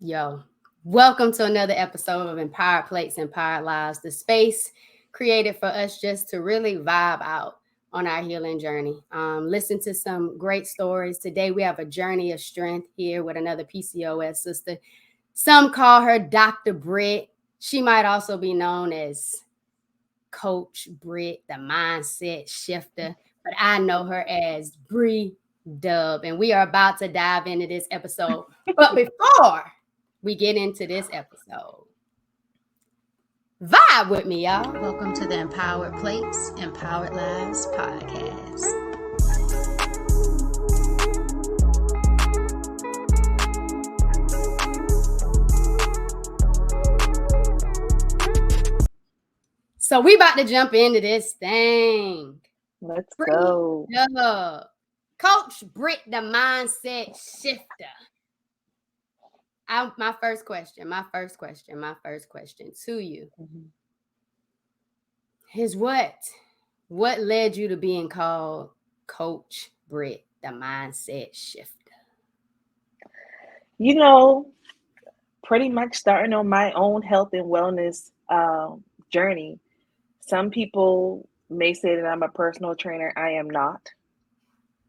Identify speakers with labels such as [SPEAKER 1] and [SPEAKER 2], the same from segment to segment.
[SPEAKER 1] Yo, welcome to another episode of Empowered Plates, Empowered Lives, the space created for us just to really vibe out on our healing journey. Listen to some great stories. Today we have a journey of strength here with another PCOS sister. Some call her Dr. Brit. She might also be known as Coach Brit the Mindset Shifter, but I know her as Brit Dub, and we are about to dive into this episode. But before we get into this episode, vibe with me, y'all. Welcome to the Empowered Plates, Empowered Lives podcast. So we about to jump into this thing.
[SPEAKER 2] Let's go.
[SPEAKER 1] Coach Brit the Mindset Shifter. My first question to you is what led you to being called Coach Brit the Mindset Shifter?
[SPEAKER 2] You know, pretty much starting on my own health and wellness journey. Some people may say that I'm a personal trainer. I am not.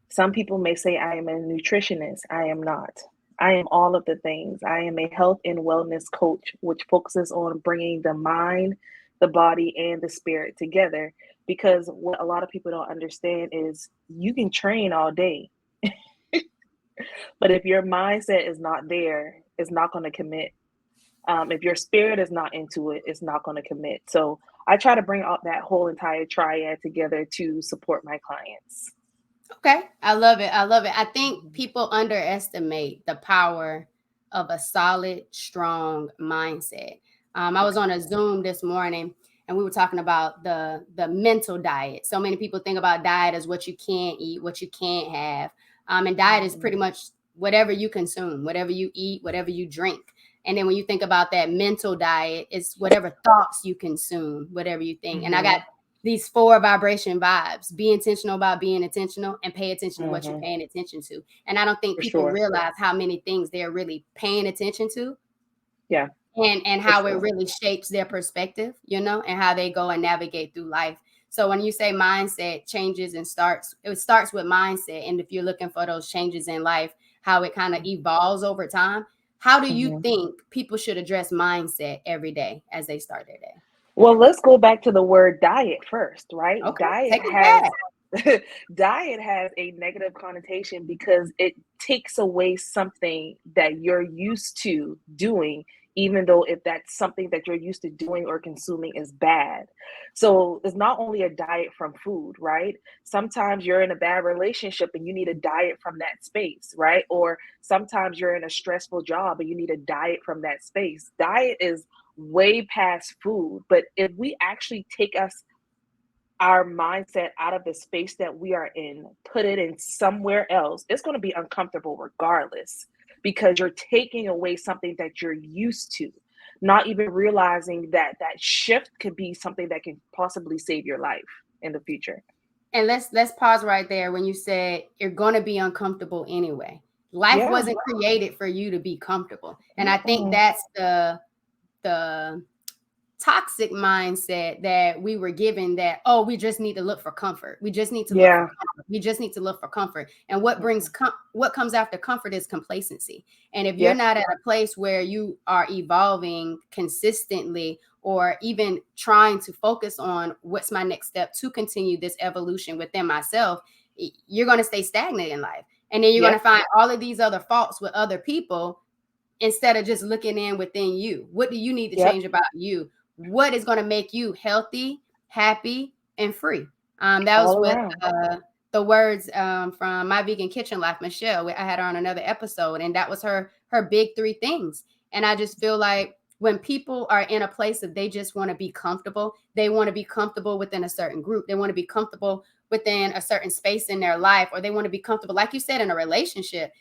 [SPEAKER 2] Some people may say I am a nutritionist. I am not. I am all of the things. I am a health and wellness coach, which focuses on bringing the mind, the body, and the spirit together. Because what a lot of people don't understand is you can train all day, but if your mindset is not there, it's not going to commit. If your spirit is not into it, it's not going to commit. So I try to bring out that whole entire triad together to support my clients.
[SPEAKER 1] Okay. I love it. I think people underestimate the power of a solid, strong mindset. I was on a Zoom this morning and we were talking about the mental diet. So many people think about diet as what you can't eat, what you can't have. And diet is pretty much whatever you consume, whatever you eat, whatever you drink. And then when you think about that mental diet, it's whatever thoughts you consume, whatever you think. And I got these 4 vibration vibes. Be intentional about being intentional and pay attention to what you're paying attention to. And I don't think people realize how many things they're really paying attention to.
[SPEAKER 2] Yeah.
[SPEAKER 1] And how it really shapes their perspective, and how they go and navigate through life. So when you say mindset changes it starts with mindset. And if you're looking for those changes in life, how it kind of evolves over time, how do you think people should address mindset every day as they start their day?
[SPEAKER 2] Well, let's go back to the word diet first, right?
[SPEAKER 1] Okay,
[SPEAKER 2] Diet has a negative connotation because it takes away something that you're used to doing, even though if that's something that you're used to doing or consuming is bad. So it's not only a diet from food, right? Sometimes you're in a bad relationship and you need a diet from that space, right? Or sometimes you're in a stressful job and you need a diet from that space. Diet is way past food, but if we actually take our mindset out of the space that we are in, put it in somewhere else, it's going to be uncomfortable regardless, because you're taking away something that you're used to, not even realizing that that shift could be something that can possibly save your life in the future.
[SPEAKER 1] And let's pause right there when you said you're going to be uncomfortable anyway. Life wasn't created for you to be comfortable. And I think that's the toxic mindset that we were given, that, oh, we just need to look for comfort. We just need to look for comfort. We just need to look for comfort. And what what comes after comfort is complacency. And if you're not at a place where you are evolving consistently, or even trying to focus on what's my next step to continue this evolution within myself, you're going to stay stagnant in life. And then you're going to find all of these other faults with other people instead of just looking in within you. What do you need to change about you? What is going to make you healthy, happy, and free? That was with the words from My Vegan Kitchen Life, Michelle. I had her on another episode, and that was her big 3 things. And I just feel like when people are in a place that they just want to be comfortable, they want to be comfortable within a certain group. They want to be comfortable within a certain space in their life, or they want to be comfortable, like you said, in a relationship.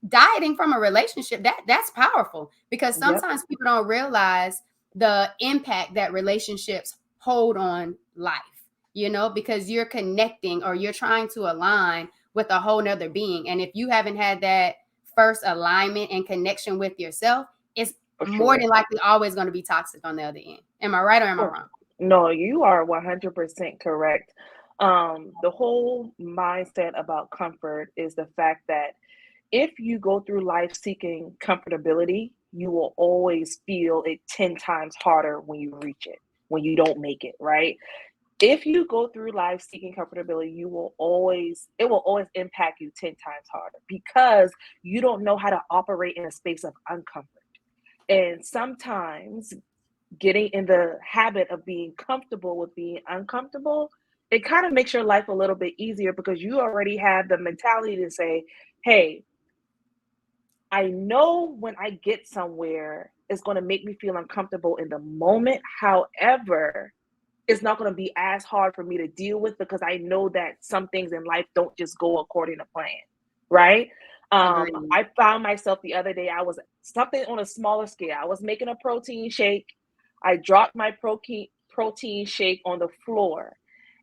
[SPEAKER 1] Dieting from a relationship, that's powerful, because sometimes people don't realize the impact that relationships hold on life, because you're connecting or you're trying to align with a whole nother being. And if you haven't had that first alignment and connection with yourself, it's more than likely always going to be toxic on the other end. Am I right or am I wrong?
[SPEAKER 2] No, you are 100% correct. The whole mindset about comfort is the fact that if you go through life seeking comfortability, you will always feel it 10 times harder when you reach it, when you don't make it, right? If you go through life seeking comfortability, it will always impact you 10 times harder because you don't know how to operate in a space of uncomfort. And sometimes getting in the habit of being comfortable with being uncomfortable, it kind of makes your life a little bit easier because you already have the mentality to say, hey, I know when I get somewhere, it's going to make me feel uncomfortable in the moment. However, it's not going to be as hard for me to deal with because I know that some things in life don't just go according to plan, right? I found myself the other day, I was something on a smaller scale. I was making a protein shake. I dropped my protein shake on the floor.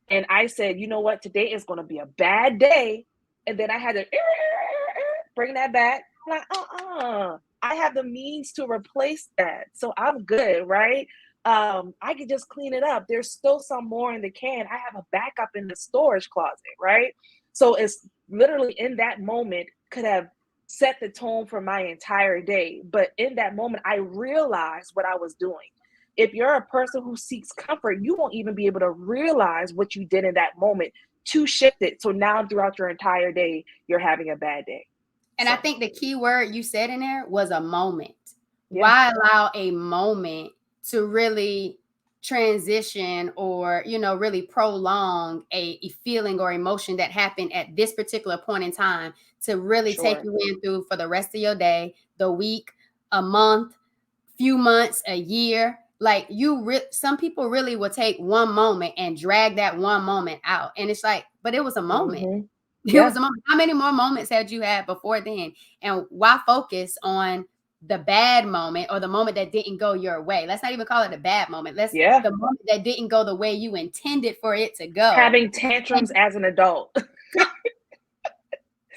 [SPEAKER 2] And I said, you know what? Today is going to be a bad day. And then I had to bring that back. Like, I have the means to replace that. So I'm good, right? I could just clean it up. There's still some more in the can. I have a backup in the storage closet, right? So it's literally in that moment could have set the tone for my entire day. But in that moment, I realized what I was doing. If you're a person who seeks comfort, you won't even be able to realize what you did in that moment to shift it. So now throughout your entire day, you're having a bad day.
[SPEAKER 1] And I think the key word you said in there was a moment. Yeah. Why allow a moment to really transition or, really prolong a feeling or emotion that happened at this particular point in time to really take you in through for the rest of your day, the week, a month, few months, a year. Like some people really will take one moment and drag that one moment out. And it's like, but it was a moment. Mm-hmm. It was a moment. How many more moments had you had before then? And why focus on the bad moment or the moment that didn't go your way? Let's not even call it a bad moment. The moment that didn't go the way you intended for it to go.
[SPEAKER 2] Having tantrums as an adult.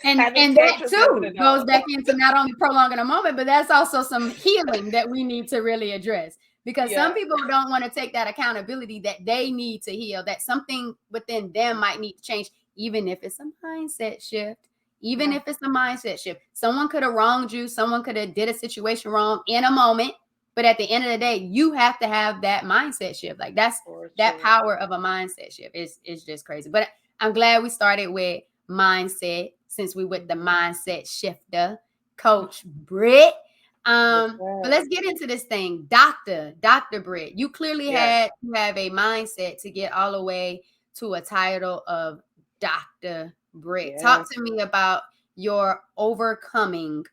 [SPEAKER 1] And that too goes back into not only prolonging a moment, but that's also some healing that we need to really address. Because some people don't want to take that accountability that they need to heal, that something within them might need to change, even if it's a mindset shift. Even if it's a mindset shift. Someone could have wronged you. Someone could have did a situation wrong in a moment. But at the end of the day, you have to have that mindset shift. Like that power of a mindset shift is just crazy. But I'm glad we started with mindset since we with the mindset shifter, Coach Brit. But let's get into this thing. Dr. Brit, you clearly have a mindset to get all the way to a title of Dr. Brit. Yes. Talk to me about your overcoming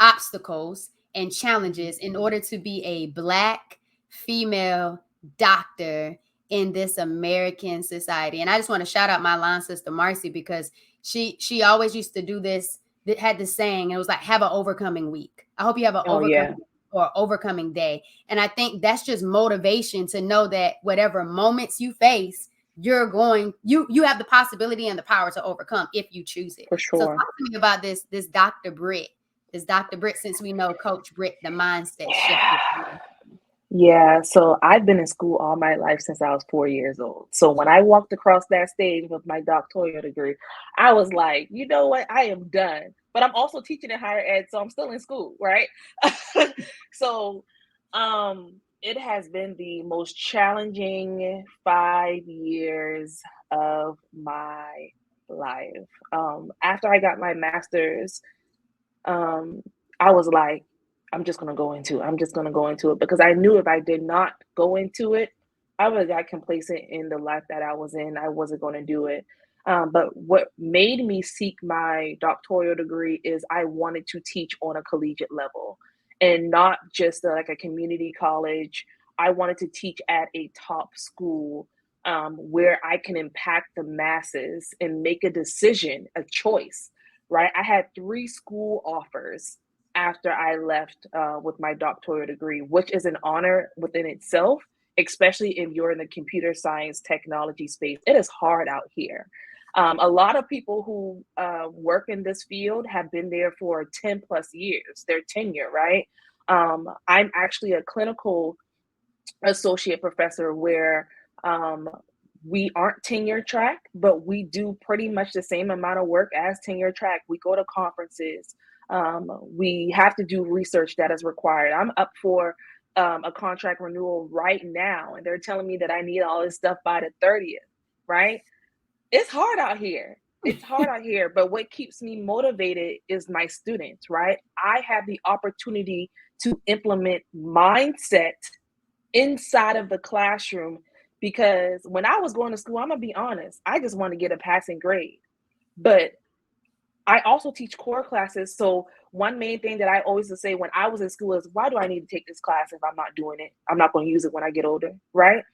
[SPEAKER 1] obstacles and challenges in order to be a Black female doctor in this American society. And I just want to shout out my line sister Marcy, because she always used to do this, that had this saying, it was like, have an overcoming week. I hope you have an overcoming day. And I think that's just motivation to know that whatever moments you face, you have the possibility and the power to overcome if you choose it.
[SPEAKER 2] For sure.
[SPEAKER 1] So talk to me about this Dr. Brit. This Dr. Brit, since we know Coach Brit, the mindset shifter.
[SPEAKER 2] Yeah, so I've been in school all my life since I was 4 years old. So when I walked across that stage with my doctoral degree, I was like, you know what? I am done. But I'm also teaching in higher ed, so I'm still in school, right? So it has been the most challenging 5 years of my life. After I got my master's, I was like, I'm just going to go into it because I knew if I did not go into it, I would have got complacent in the life that I was in. I wasn't going to do it. But what made me seek my doctoral degree is I wanted to teach on a collegiate level and not just like a community college. I wanted to teach at a top school where I can impact the masses and make a decision, a choice, right? I had 3 school offers after I left with my doctoral degree, which is an honor within itself, especially if you're in the computer science technology space. It is hard out here. A lot of people who work in this field have been there for 10 plus years, their tenure, right? I'm actually a clinical associate professor where we aren't tenure track, but we do pretty much the same amount of work as tenure track. We go to conferences. We have to do research that is required. I'm up for a contract renewal right now, and they're telling me that I need all this stuff by the 30th, right? It's hard out here. It's hard out here, but what keeps me motivated is my students, right? I have the opportunity to implement mindset inside of the classroom, because when I was going to school, I'm gonna be honest, I just want to get a passing grade. But I also teach core classes. So one main thing that I always would say when I was in school is, why do I need to take this class if I'm not doing it? I'm not going to use it when I get older, right?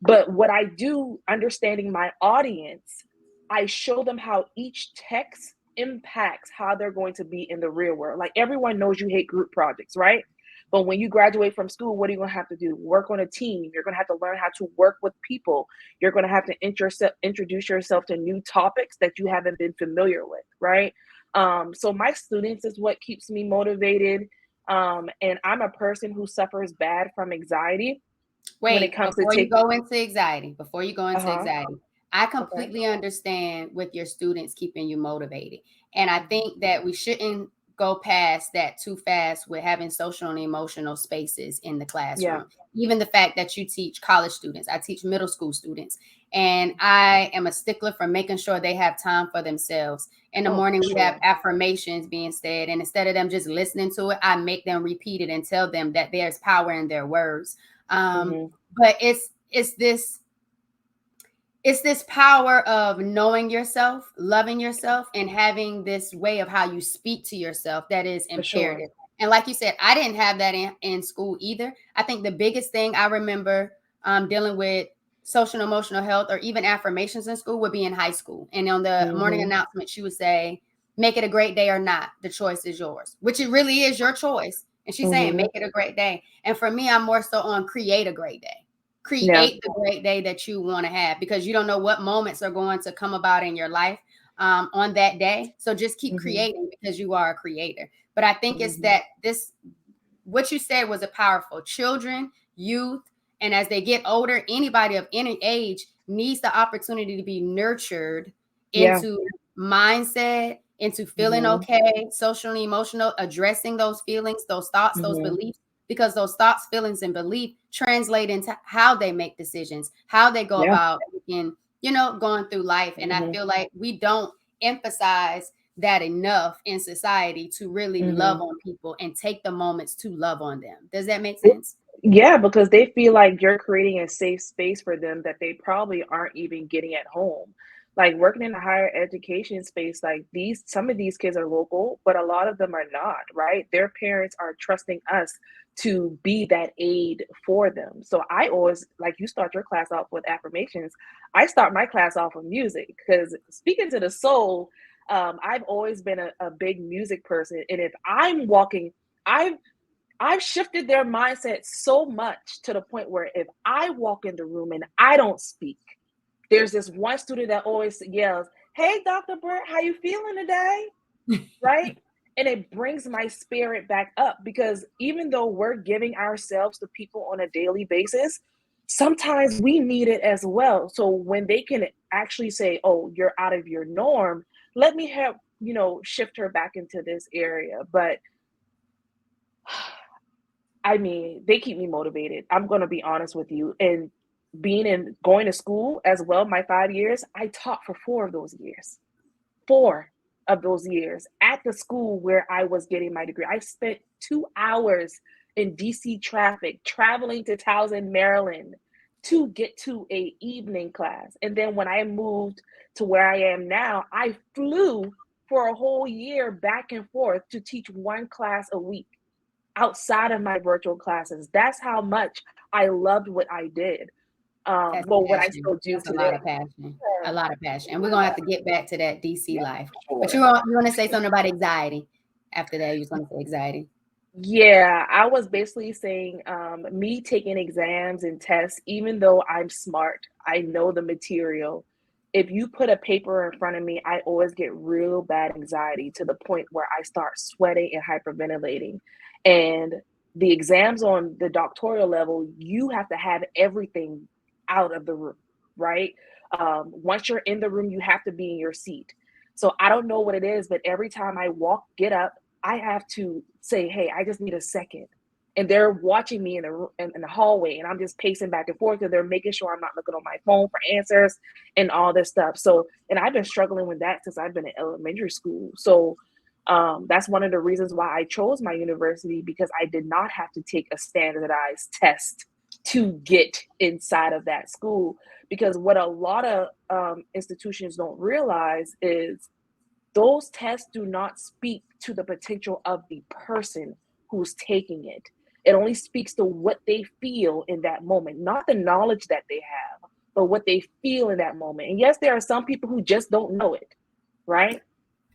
[SPEAKER 2] But what I do, understanding my audience, I show them how each text impacts how they're going to be in the real world. Like, everyone knows you hate group projects, right? But when you graduate from school, what are you going to have to do? Work on a team. You're going to have to learn how to work with people. You're going to have to introduce yourself to new topics that you haven't been familiar with, right? So my students is what keeps me motivated. And I'm a person who suffers bad from anxiety. When it comes
[SPEAKER 1] before
[SPEAKER 2] to
[SPEAKER 1] you go into anxiety,
[SPEAKER 2] uh-huh.
[SPEAKER 1] I
[SPEAKER 2] Okay.
[SPEAKER 1] completely understand with your students keeping you motivated. And I think that we shouldn't go past that too fast with having social and emotional spaces in the
[SPEAKER 2] Yeah.
[SPEAKER 1] classroom. Even the fact that you teach college students, I teach middle school students, and I am a stickler for making sure they have time for themselves. In the
[SPEAKER 2] Oh, for
[SPEAKER 1] morning, we have
[SPEAKER 2] sure.
[SPEAKER 1] affirmations being said, and instead of them just listening to it, I make them repeat it and tell them that there's power in their words.
[SPEAKER 2] Mm-hmm.
[SPEAKER 1] But it's this power of knowing yourself, loving yourself, and having this way of how you speak to yourself that is
[SPEAKER 2] For sure.
[SPEAKER 1] imperative. And like you said, I didn't have that in school either. I think the biggest thing I remember dealing with social and emotional health, or even affirmations in school, would be in high school. And on the morning
[SPEAKER 2] Mm-hmm.
[SPEAKER 1] announcement, she would say, "Make it a great day or not. The choice is yours," which it really is your choice. And she's saying,
[SPEAKER 2] Mm-hmm.
[SPEAKER 1] "Make it a great day." And for me, I'm more so on create a great day.
[SPEAKER 2] Yeah.
[SPEAKER 1] Create the great day that you want to have, because you don't know what moments are going to come about in your life on that day. So just keep
[SPEAKER 2] Mm-hmm.
[SPEAKER 1] creating, because you are a creator. But I think it's
[SPEAKER 2] Mm-hmm.
[SPEAKER 1] that what you said was a powerful. Children, youth, and as they get older, anybody of any age needs the opportunity to be nurtured
[SPEAKER 2] Yeah.
[SPEAKER 1] into mindset, into feeling
[SPEAKER 2] Mm-hmm.
[SPEAKER 1] okay, socially, emotional, addressing those feelings, those thoughts, those
[SPEAKER 2] Mm-hmm.
[SPEAKER 1] beliefs, because those thoughts, feelings, and belief translate into how they make decisions, how they go
[SPEAKER 2] Yeah.
[SPEAKER 1] about going through life. And I
[SPEAKER 2] Mm-hmm.
[SPEAKER 1] feel like we don't emphasize that enough in society to really
[SPEAKER 2] Mm-hmm.
[SPEAKER 1] love on people and take the moments to love on them. Does that make sense?
[SPEAKER 2] Yeah, because they feel like you're creating a safe space for them that they probably aren't even getting at home. Like, working in a higher education space, like, some of these kids are local, but a lot of them are not, right? Their parents are trusting us to be that aid for them. So I always, like, you start your class off with affirmations. I start my class off with music, because speaking to the soul, I've always been a big music person. And if I'm walking, I've shifted their mindset so much to the point where if I walk in the room and I don't speak, there's this one student that always yells, "Hey, Dr. Brit, how you feeling today?" Right? And it brings my spirit back up, because even though we're giving ourselves to people on a daily basis, sometimes we need it as well. So when they can actually say, "Oh, you're out of your norm, let me help, shift her back into this area." But I mean, they keep me motivated. I'm gonna be honest with you. And going to school as well, my 5 years, I taught for 4 of those years. 4 of those years at the school where I was getting my degree. I spent 2 hours in DC traffic traveling to Towson, Maryland to get to a evening class. And then when I moved to where I am now, I flew for a whole year back and forth to teach one class a week outside of my virtual classes. That's how much I loved what I did.
[SPEAKER 1] That's
[SPEAKER 2] Well, what I
[SPEAKER 1] passion.
[SPEAKER 2] still do
[SPEAKER 1] That's a lot
[SPEAKER 2] today.
[SPEAKER 1] of passion. A
[SPEAKER 2] Yeah,
[SPEAKER 1] lot of passion. And we're gonna have to get back to that DC life.
[SPEAKER 2] for
[SPEAKER 1] But
[SPEAKER 2] sure.
[SPEAKER 1] you want to say something about anxiety. After that, you was gonna say anxiety.
[SPEAKER 2] Yeah, I was basically saying, me taking exams and tests, even though I'm smart, I know the material. if you put a paper in front of me, I always get real bad anxiety to the point where I start sweating and hyperventilating. And the exams on the doctoral level, you have to have everything out of the room, right? Once you're in the room, you have to be in your seat. So I don't know what it is, but every time I get up, I have to say, hey, I just need a second. And they're watching me in the hallway, and I'm just pacing back and forth, and they're making sure I'm not looking on my phone for answers and all this stuff. So, and I've been struggling with that since I've been in elementary school. So that's one of the reasons why I chose my university, because I did not have to take a standardized test to get inside of that school. Because what a lot of institutions don't realize is those tests do not speak to the potential of the person who's taking it. It only speaks to what they feel in that moment, not the knowledge that they have, but what they feel in that moment. And yes, there are some people who just don't know it, right?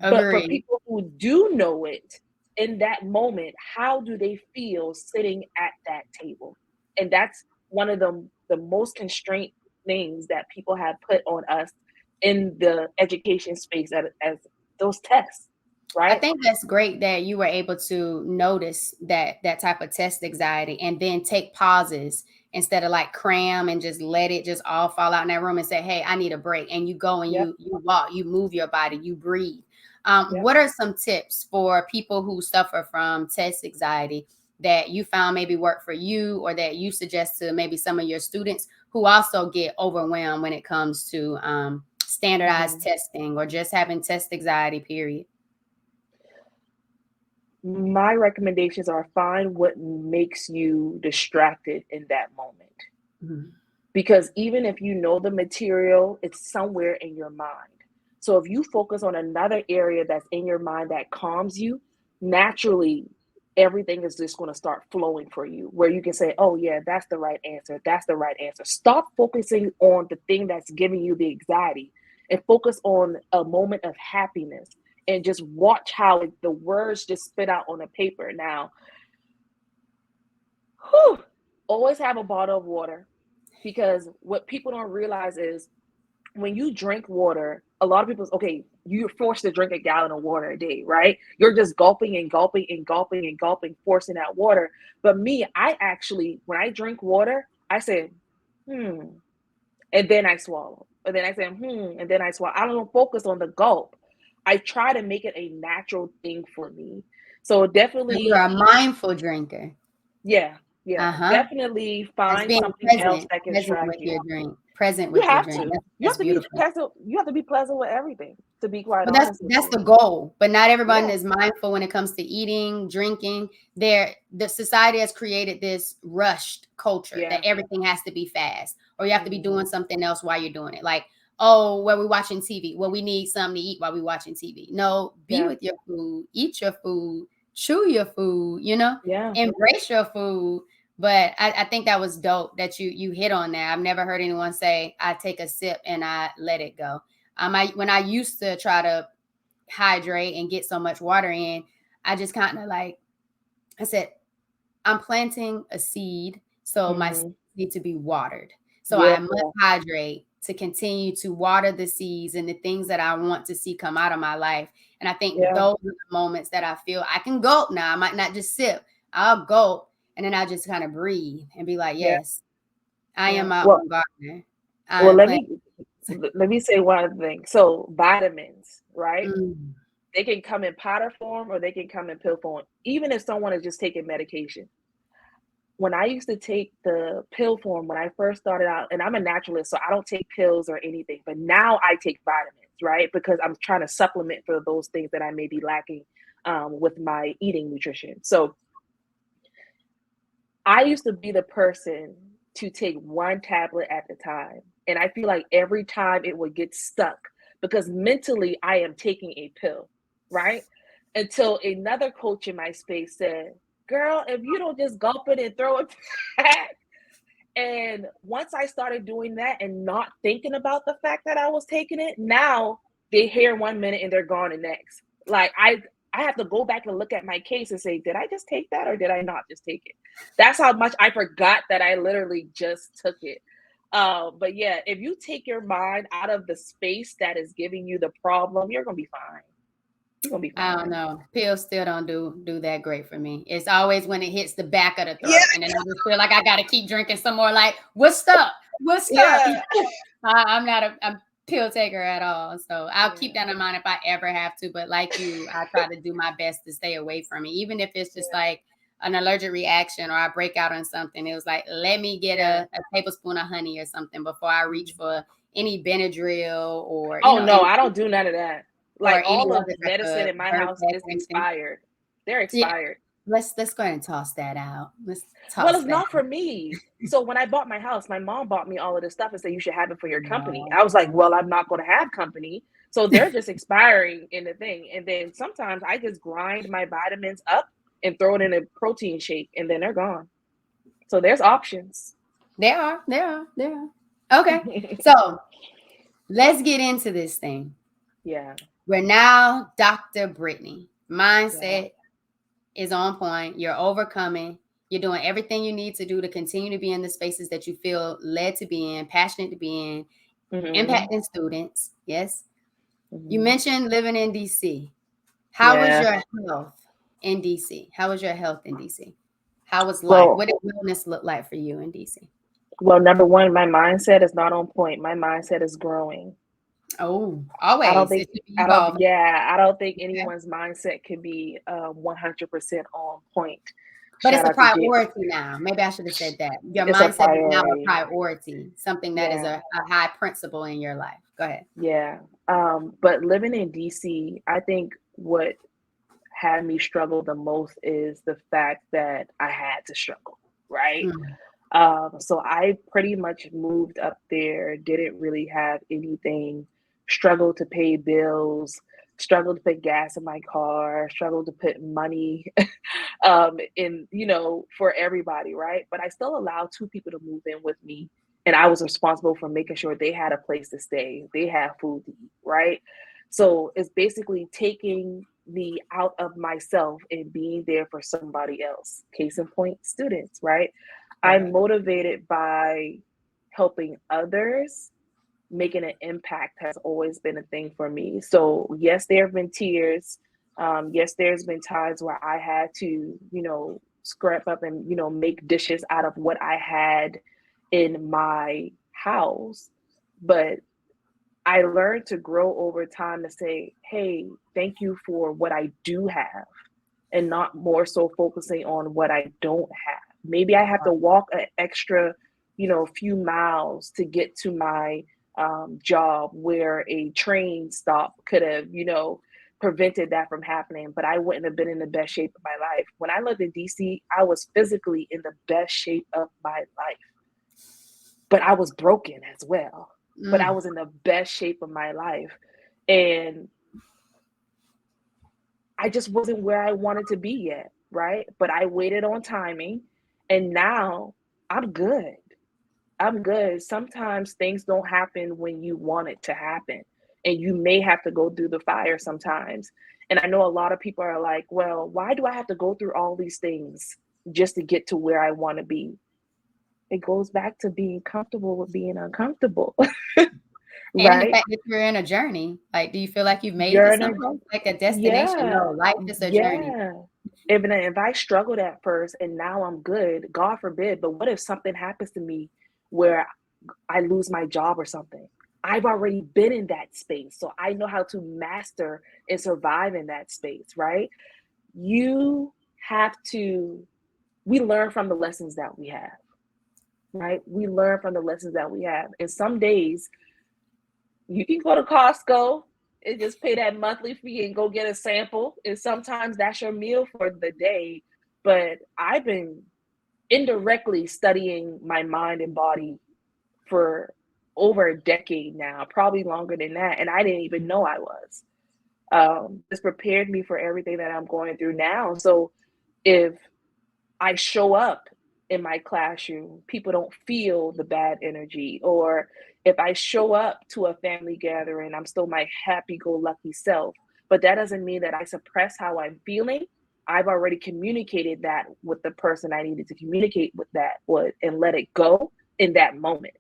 [SPEAKER 2] But for people who do know it in that moment, how do they feel sitting at that table? And that's one of the most constraint things that people have put on us in the education space as those tests. Right?
[SPEAKER 1] I think that's great that you were able to notice that type of test anxiety and then take pauses instead of like cram and just let it just all fall out in that room and say, hey, I need a break. And you go and you walk, you move your body, you breathe. What are some tips for people who suffer from test anxiety that you found maybe work for you, or that you suggest to maybe some of your students who also get overwhelmed when it comes to standardized testing or just having test anxiety, period?
[SPEAKER 2] My recommendations are find what makes you distracted in that moment. Mm-hmm. Because even if you know the material, it's somewhere in your mind. So if you focus on another area that's in your mind that calms you, naturally, everything is just going to start flowing for you, where you can say, oh yeah, that's the right answer. That's the right answer. Stop focusing on the thing that's giving you the anxiety and focus on a moment of happiness. And just watch how the words just spit out on a paper. Now, always have a bottle of water, because what people don't realize is when you drink water, a lot of people, okay, you're forced to drink a gallon of water a day, right? You're just gulping and gulping and gulping and gulping, forcing that water. But me, I actually, when I drink water, I say, and then I swallow. And then I say, and then I swallow. I don't focus on the gulp. I try to make it a natural thing for me. So definitely.
[SPEAKER 1] You're a mindful drinker.
[SPEAKER 2] Yeah. Definitely find something else that can distract you.
[SPEAKER 1] Your drink. Present with your drink.
[SPEAKER 2] You have to be pleasant. You have to be pleasant with everything, to be quite honest.
[SPEAKER 1] That's the goal. But not everyone is mindful when it comes to eating, drinking. The society has created this rushed culture that everything has to be fast, or you have to be doing something else while you're doing it. Like, oh, well, we're watching TV. Well, we need something to eat while we're watching TV. No, be with your food, eat your food, chew your food, embrace your food. But I think that was dope that you hit on that. I've never heard anyone say, I take a sip and I let it go. When I used to try to hydrate and get so much water in, I just kind of I said, I'm planting a seed, so my seeds need to be watered. So I must hydrate to continue to water the seeds and the things that I want to see come out of my life. And I think those are the moments that I feel I can gulp now. I might not just sip, I'll gulp. And then I just kind of breathe and be like, yes, I am my own gardener.
[SPEAKER 2] Well, let me say one thing. So vitamins, right? They can come in powder form or they can come in pill form, even if someone is just taking medication. When I used to take the pill form, when I first started out, and I'm a naturalist, so I don't take pills or anything, but now I take vitamins, right? Because I'm trying to supplement for those things that I may be lacking with my eating nutrition. So I used to be the person to take one tablet at a time. And I feel like every time it would get stuck, because mentally I am taking a pill, right? Until another coach in my space said, girl, if you don't just gulp it and throw it back. And once I started doing that and not thinking about the fact that I was taking it, now they're here 1 minute and they're gone the next. Like I have to go back and look at my case and say, did I just take that or did I not just take it? That's how much I forgot that I literally just took it. But yeah, if you take your mind out of the space that is giving you the problem, you're gonna be fine. You're gonna be fine.
[SPEAKER 1] I don't know. Pills still don't do that great for me. It's always when it hits the back of the throat, and then I just feel like I gotta keep drinking some more. Like, what's up? What's up? I'm not a pill taker at all, so I'll keep that in mind if I ever have to. But like you, I try to do my best to stay away from it, even if it's just like an allergic reaction or I break out on something. It was like, let me get a tablespoon of honey or something before I reach for any Benadryl or
[SPEAKER 2] I don't do none of that. Like all of
[SPEAKER 1] the
[SPEAKER 2] medicine in my house is expired. They're expired.
[SPEAKER 1] Let's go ahead and toss that out. It's
[SPEAKER 2] not for me. So when I bought my house, my mom bought me all of this stuff and said you should have it for your company. I was like, well, I'm not going to have company. So they're just expiring in the thing. And then sometimes I just grind my vitamins up and throw it in a protein shake, and then they're gone. So there's options.
[SPEAKER 1] There are. Okay. So let's get into this thing.
[SPEAKER 2] Yeah.
[SPEAKER 1] We're now Dr. Brittany. Mindset is on point. You're overcoming. You're doing everything you need to do to continue to be in the spaces that you feel led to be in, passionate to be in, impacting students. Yes. You mentioned living in DC. How was your health in DC? How was your health in DC? How was life? What did wellness look like for you in DC?
[SPEAKER 2] Well, number one, my mindset is not on point. My mindset is growing.
[SPEAKER 1] Oh, always.
[SPEAKER 2] I don't think anyone's mindset can be 100% on point.
[SPEAKER 1] But it's a priority now. Maybe I should have said that. Your mindset is now a priority, something that is a high principle in your life. Go ahead.
[SPEAKER 2] Yeah. But living in DC, I think what had me struggle the most is the fact that I had to struggle, right? So I pretty much moved up there, didn't really have anything, struggled to pay bills, struggled to put gas in my car, struggled to put money in, for everybody, right? But I still allowed 2 people to move in with me. And I was responsible for making sure they had a place to stay. They had food to eat, right? So it's basically taking me out of myself and being there for somebody else. Case in point, students, right? I'm motivated by helping others. Making an impact has always been a thing for me. So yes, there have been tears. Yes, there's been times where I had to, scrap up and, make dishes out of what I had in my house. But I learned to grow over time to say, hey, thank you for what I do have, and not more so focusing on what I don't have. Maybe I have to walk an extra, few miles to get to my job, where a train stop could have, prevented that from happening, but I wouldn't have been in the best shape of my life. When I lived in DC, I was physically in the best shape of my life, but I was broken as well. But I was in the best shape of my life. And I just wasn't where I wanted to be yet, right? But I waited on timing, and now I'm good. I'm good. Sometimes things don't happen when you want it to happen, and you may have to go through the fire sometimes. And I know a lot of people are like, well, why do I have to go through all these things just to get to where I want to be? It goes back to being comfortable with being uncomfortable.
[SPEAKER 1] And right? The fact that you're in a journey, like, do you feel like you've made this like a destination? No, life is a journey.
[SPEAKER 2] Even if I struggled at first and now I'm good, God forbid, but what if something happens to me where I lose my job or something? I've already been in that space, so I know how to master and survive in that space, right? We learn from the lessons that we have, right? We learn from the lessons that we have. And some days you can go to Costco and just pay that monthly fee and go get a sample. And sometimes that's your meal for the day. But I've been indirectly studying my mind and body for over a decade now, probably longer than that. And I didn't even know I was. This prepared me for everything that I'm going through now. So if I show up in my classroom, people don't feel the bad energy. Or if I show up to a family gathering, I'm still my happy-go-lucky self. But that doesn't mean that I suppress how I'm feeling. I've already communicated that with the person I needed to communicate with that with, and let it go in that moment.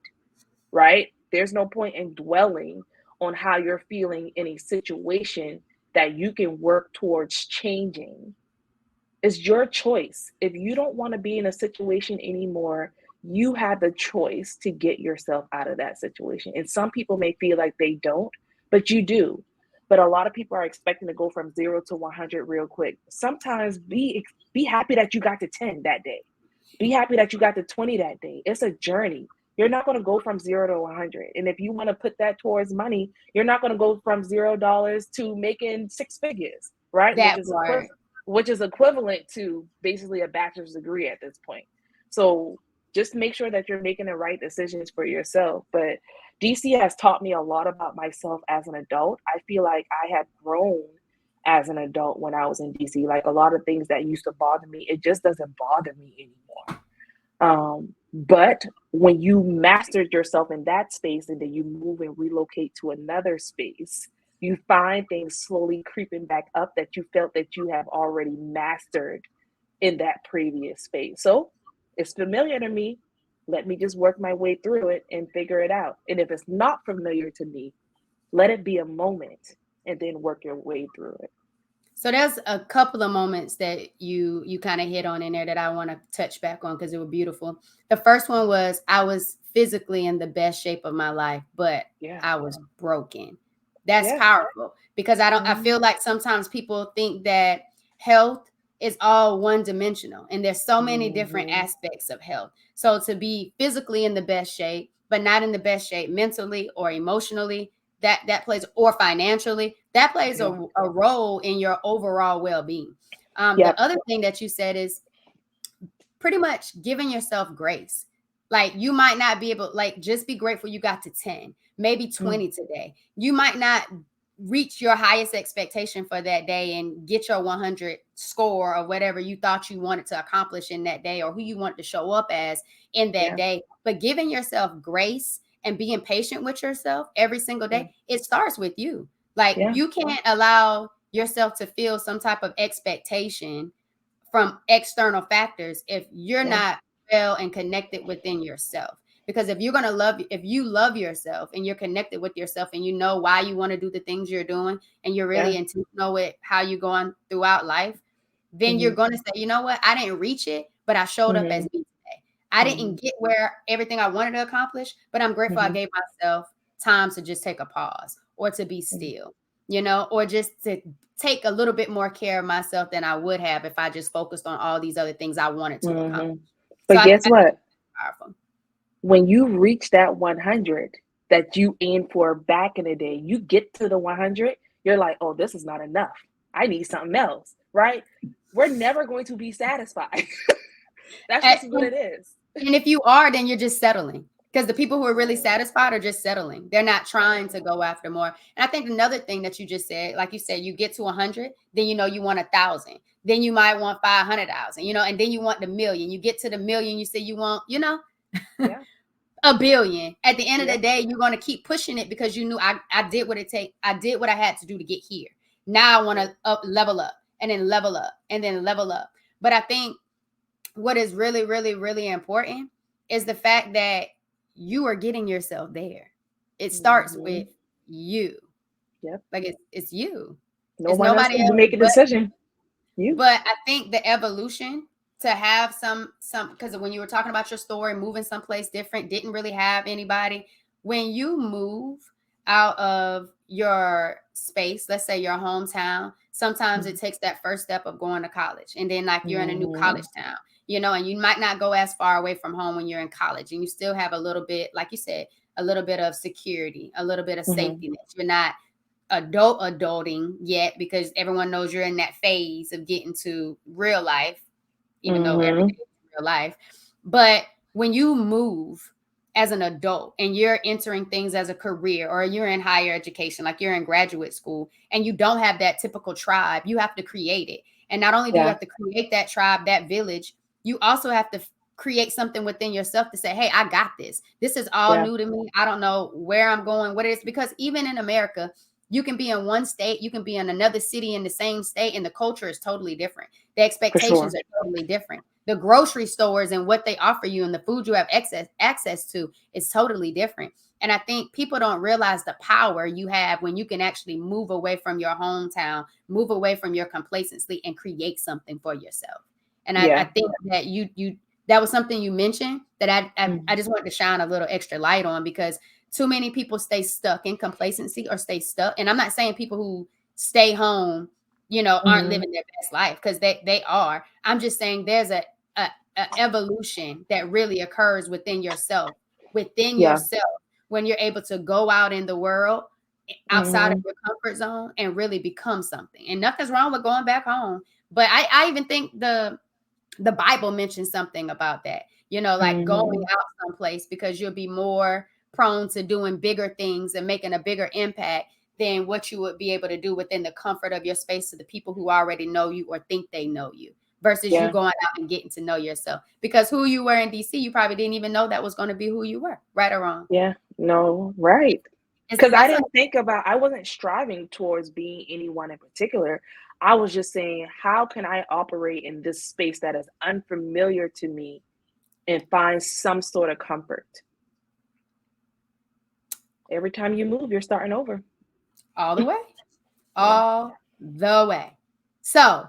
[SPEAKER 2] right? There's no point in dwelling on how you're feeling in a situation that you can work towards changing. It's your choice. If you don't want to be in a situation anymore, you have the choice to get yourself out of that situation. And some people may feel like they don't, but you do. But a lot of people are expecting to go from 0 to 100 real quick. Sometimes be happy that you got to 10 that day. Be happy that you got to 20 that day. It's a journey. You're not going to go from 0 to 100. And if you want to put that towards money, you're not going to go from $0 to making 6 figures, right? Which is equivalent to basically a bachelor's degree at this point. So just make sure that you're making the right decisions for yourself. But DC has taught me a lot about myself as an adult. I feel like I have grown as an adult when I was in DC. Like a lot of things that used to bother me, it just doesn't bother me anymore. But when you mastered yourself in that space and then you move and relocate to another space, you find things slowly creeping back up that you felt that you have already mastered in that previous space. So it's familiar to me. Let me just work my way through it and figure it out. And if it's not familiar to me, let it be a moment and then work your way through it.
[SPEAKER 1] So there's a couple of moments that you kind of hit on in there that I want to touch back on because they were beautiful. The first one was I was physically in the best shape of my life, but I was broken. That's powerful because I feel like sometimes people think that health is all one dimensional and there's so many different aspects of health. So to be physically in the best shape, but not in the best shape mentally or emotionally, that plays, or financially, that plays a role in your overall well-being. The other thing that you said is pretty much giving yourself grace. Like you might not be able, like just be grateful you got to 10, maybe 20 today. You might not reach your highest expectation for that day and get your 100 score or whatever you thought you wanted to accomplish in that day or who you want to show up as in that day. But giving yourself grace and being patient with yourself every single day, it starts with you. Like you can't allow yourself to feel some type of expectation from external factors if you're not well and connected within yourself. Because if you're going to if you love yourself and you're connected with yourself and you know why you want to do the things you're doing and you're really intentional with how you're going throughout life, then you're going to say, you know what, I didn't reach it, but I showed up as me today. I didn't get where everything I wanted to accomplish, but I'm grateful I gave myself time to just take a pause or to be still, you know, or just to take a little bit more care of myself than I would have if I just focused on all these other things I wanted to accomplish.
[SPEAKER 2] But so guess what? Powerful. When you reach that 100 that you aimed for back in the day, you get to the 100, you're like, oh, this is not enough. I need something else, right? We're never going to be satisfied. That's just what it is.
[SPEAKER 1] And if you are, then you're just settling. Because the people who are really satisfied are just settling. They're not trying to go after more. And I think another thing that you just said, like you said, you get to 100, then you know you want 1,000. Then you might want 500,000, you know, and then you want the million. You get to the million, you say you want, you know, $1 billion. At the end of the day, you're going to keep pushing it because you knew I did what it takes. I did what I had to do to get here. Now I want to level up and then level up and then level up. But I think what is really, really, really important is the fact that you are getting yourself there. It starts with you. Like it's you.
[SPEAKER 2] It's nobody else to make a decision.
[SPEAKER 1] But I think the evolution to have some, because when you were talking about your story, moving someplace different, didn't really have anybody. When you move out of your space, let's say your hometown, sometimes it takes that first step of going to college. And then like you're in a new college town, you know, and you might not go as far away from home when you're in college and you still have a little bit, like you said, a little bit of security, a little bit of safety net. You're not adulting yet because everyone knows you're in that phase of getting to real life, even though every day is real life. But when you move as an adult and you're entering things as a career or you're in higher education, like you're in graduate school and you don't have that typical tribe, you have to create it. And not only do you have to create that tribe, that village, you also have to create something within yourself to say, hey, I got this. This is all new to me. I don't know where I'm going, what it is. Because even in America, you can be in one state, you can be in another city in the same state, and the culture is totally different. The expectations are totally different. the grocery stores and what they offer you and the food you have access to is totally different. And I think people don't realize the power you have when you can actually move away from your hometown, move away from your complacency, and create something for yourself. And I think that you that was something you mentioned that I just wanted to shine a little extra light on, because too many people stay stuck in complacency or stay stuck. And I'm not saying people who stay home, aren't living their best life, because they are. I'm just saying there's a evolution that really occurs within yourself, when you're able to go out in the world outside of your comfort zone and really become something. And nothing's wrong with going back home. But I even think the Bible mentions something about that, like going out someplace, because you'll be more prone to doing bigger things and making a bigger impact than what you would be able to do within the comfort of your space to the people who already know you or think they know you, versus you going out and getting to know yourself. Because who you were in DC, you probably didn't even know that was going to be who you were, right or wrong.
[SPEAKER 2] Yeah, no, right. Because I didn't think about, I wasn't striving towards being anyone in particular. I was just saying, how can I operate in this space that is unfamiliar to me and find some sort of comfort? Every time you move, you're starting over.
[SPEAKER 1] All the way. All the way. So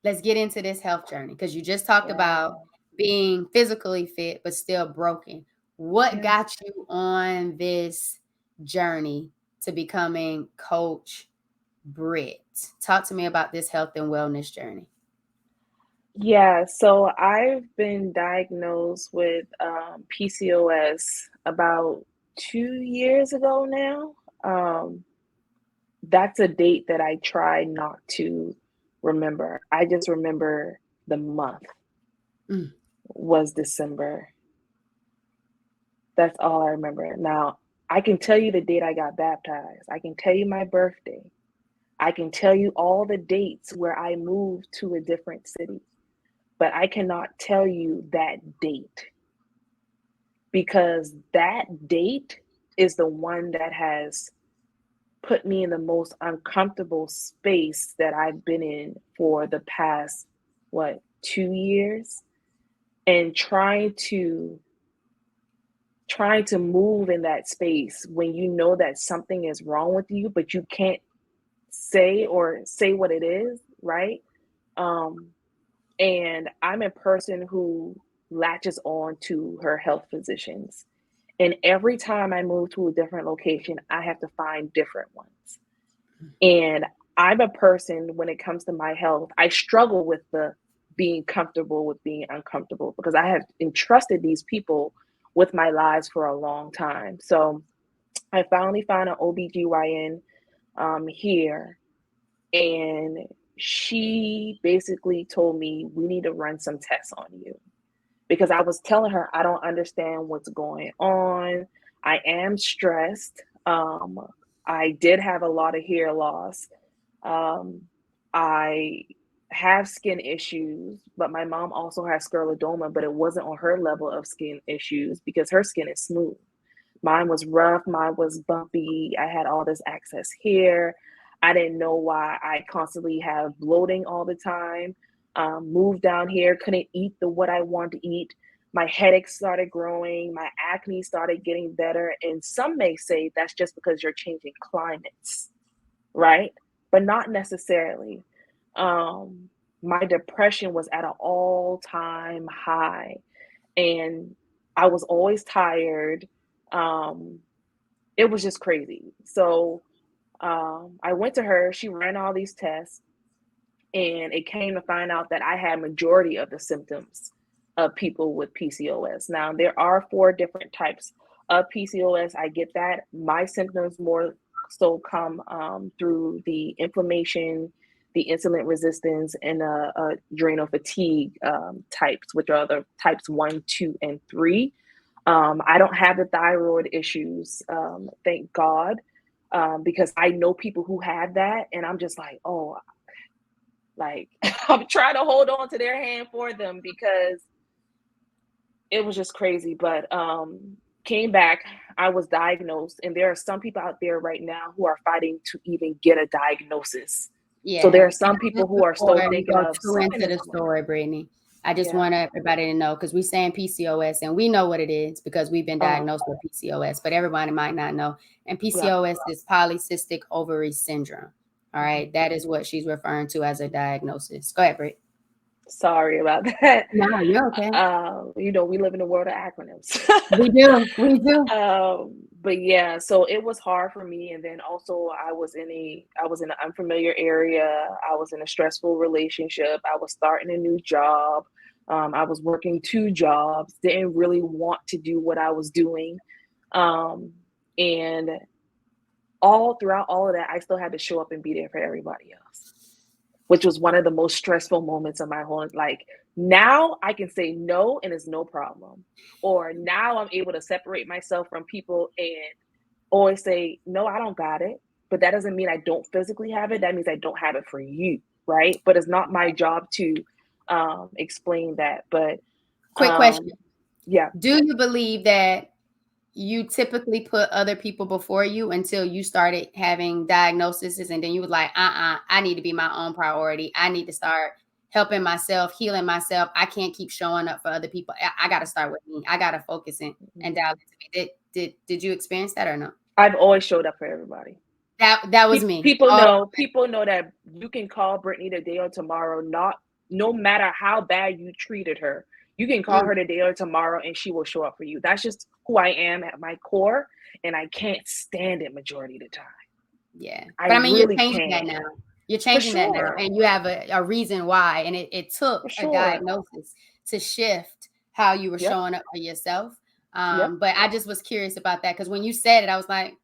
[SPEAKER 1] let's get into this health journey, because you just talked about being physically fit, but still broken. What got you on this journey to becoming Coach Brit? Talk to me about this health and wellness journey.
[SPEAKER 2] Yeah, so I've been diagnosed with PCOS about 2 years ago now. That's a date that I try not to remember. I just remember the month was December. That's all I remember. Now, I can tell you the date I got baptized. I can tell you my birthday. I can tell you all the dates where I moved to a different city. But I cannot tell you that date, because that date is the one that has put me in the most uncomfortable space that I've been in for the past, 2 years, and trying to move in that space when you know that something is wrong with you, but you can't say what it is, right? And I'm a person who latches on to her health physicians. And every time I move to a different location, I have to find different ones. And I'm a person, when it comes to my health, I struggle with the being comfortable with being uncomfortable, because I have entrusted these people with my lives for a long time. So I finally found an OBGYN here, and she basically told me, we need to run some tests on you, because I was telling her, I don't understand what's going on. I am stressed. I did have a lot of hair loss. I have skin issues, but my mom also has scleroderma, but it wasn't on her level of skin issues because her skin is smooth. Mine was rough. Mine was bumpy. I had all this excess hair. I didn't know why I constantly have bloating all the time. Moved down here, couldn't eat what I wanted to eat. My headaches started growing. My acne started getting better. And some may say that's just because you're changing climates, right? But not necessarily. My depression was at an all-time high, and I was always tired. It was just crazy. So I went to her. She ran all these tests, and it came to find out that I had majority of the symptoms of people with PCOS. Now, there are 4 different types of PCOS. I get that. My symptoms more so come through the inflammation, the insulin resistance, and adrenal fatigue types, which are the types 1, 2, and 3. I don't have the thyroid issues, thank God, because I know people who have that, and I'm just like, oh, like I'm trying to hold on to their hand for them, because it was just crazy. But came back, I was diagnosed, and there are some people out there right now who are fighting to even get a diagnosis. Yeah. So there are some people who are still thinking of
[SPEAKER 1] into the story, Brittany. I just want everybody to know, because we're saying PCOS and we know what it is because we've been diagnosed with PCOS, but everybody might not know. And PCOS is Polycystic Ovary Syndrome. All right. That is what she's referring to as a diagnosis. Go ahead, Brit.
[SPEAKER 2] Sorry about that.
[SPEAKER 1] No, you're okay.
[SPEAKER 2] You know, we live in a world of acronyms.
[SPEAKER 1] We do.
[SPEAKER 2] But yeah, so it was hard for me. And then also I was in an unfamiliar area. I was in a stressful relationship. I was starting a new job. I was working 2 jobs, didn't really want to do what I was doing. And all throughout all of that, I still had to show up and be there for everybody else, which was one of the most stressful moments of my whole life. Like, now I can say no and it's no problem. Or now I'm able to separate myself from people and always say, no, I don't got it. But that doesn't mean I don't physically have it. That means I don't have it for you, right? But it's not my job to explain that. But
[SPEAKER 1] quick question.
[SPEAKER 2] Yeah.
[SPEAKER 1] Do you believe that you typically put other people before you until you started having diagnoses, and then you was like, I need to be my own priority. I need to start helping myself, healing myself. I can't keep showing up for other people. I got to start with me. I got to focus in and dial into me. Did you experience that or no?
[SPEAKER 2] I've always showed up for everybody.
[SPEAKER 1] That was me.
[SPEAKER 2] People know that you can call Brittany today or tomorrow, no matter how bad you treated her. You can call her today or tomorrow and she will show up for you. That's just who I am at my core, and I can't stand it majority of the time.
[SPEAKER 1] Yeah. But I mean,
[SPEAKER 2] really
[SPEAKER 1] you're changing that now. You're changing that now, and you have a reason why. And it took a diagnosis to shift how you were showing up for yourself. But I just was curious about that, because when you said it, I was like,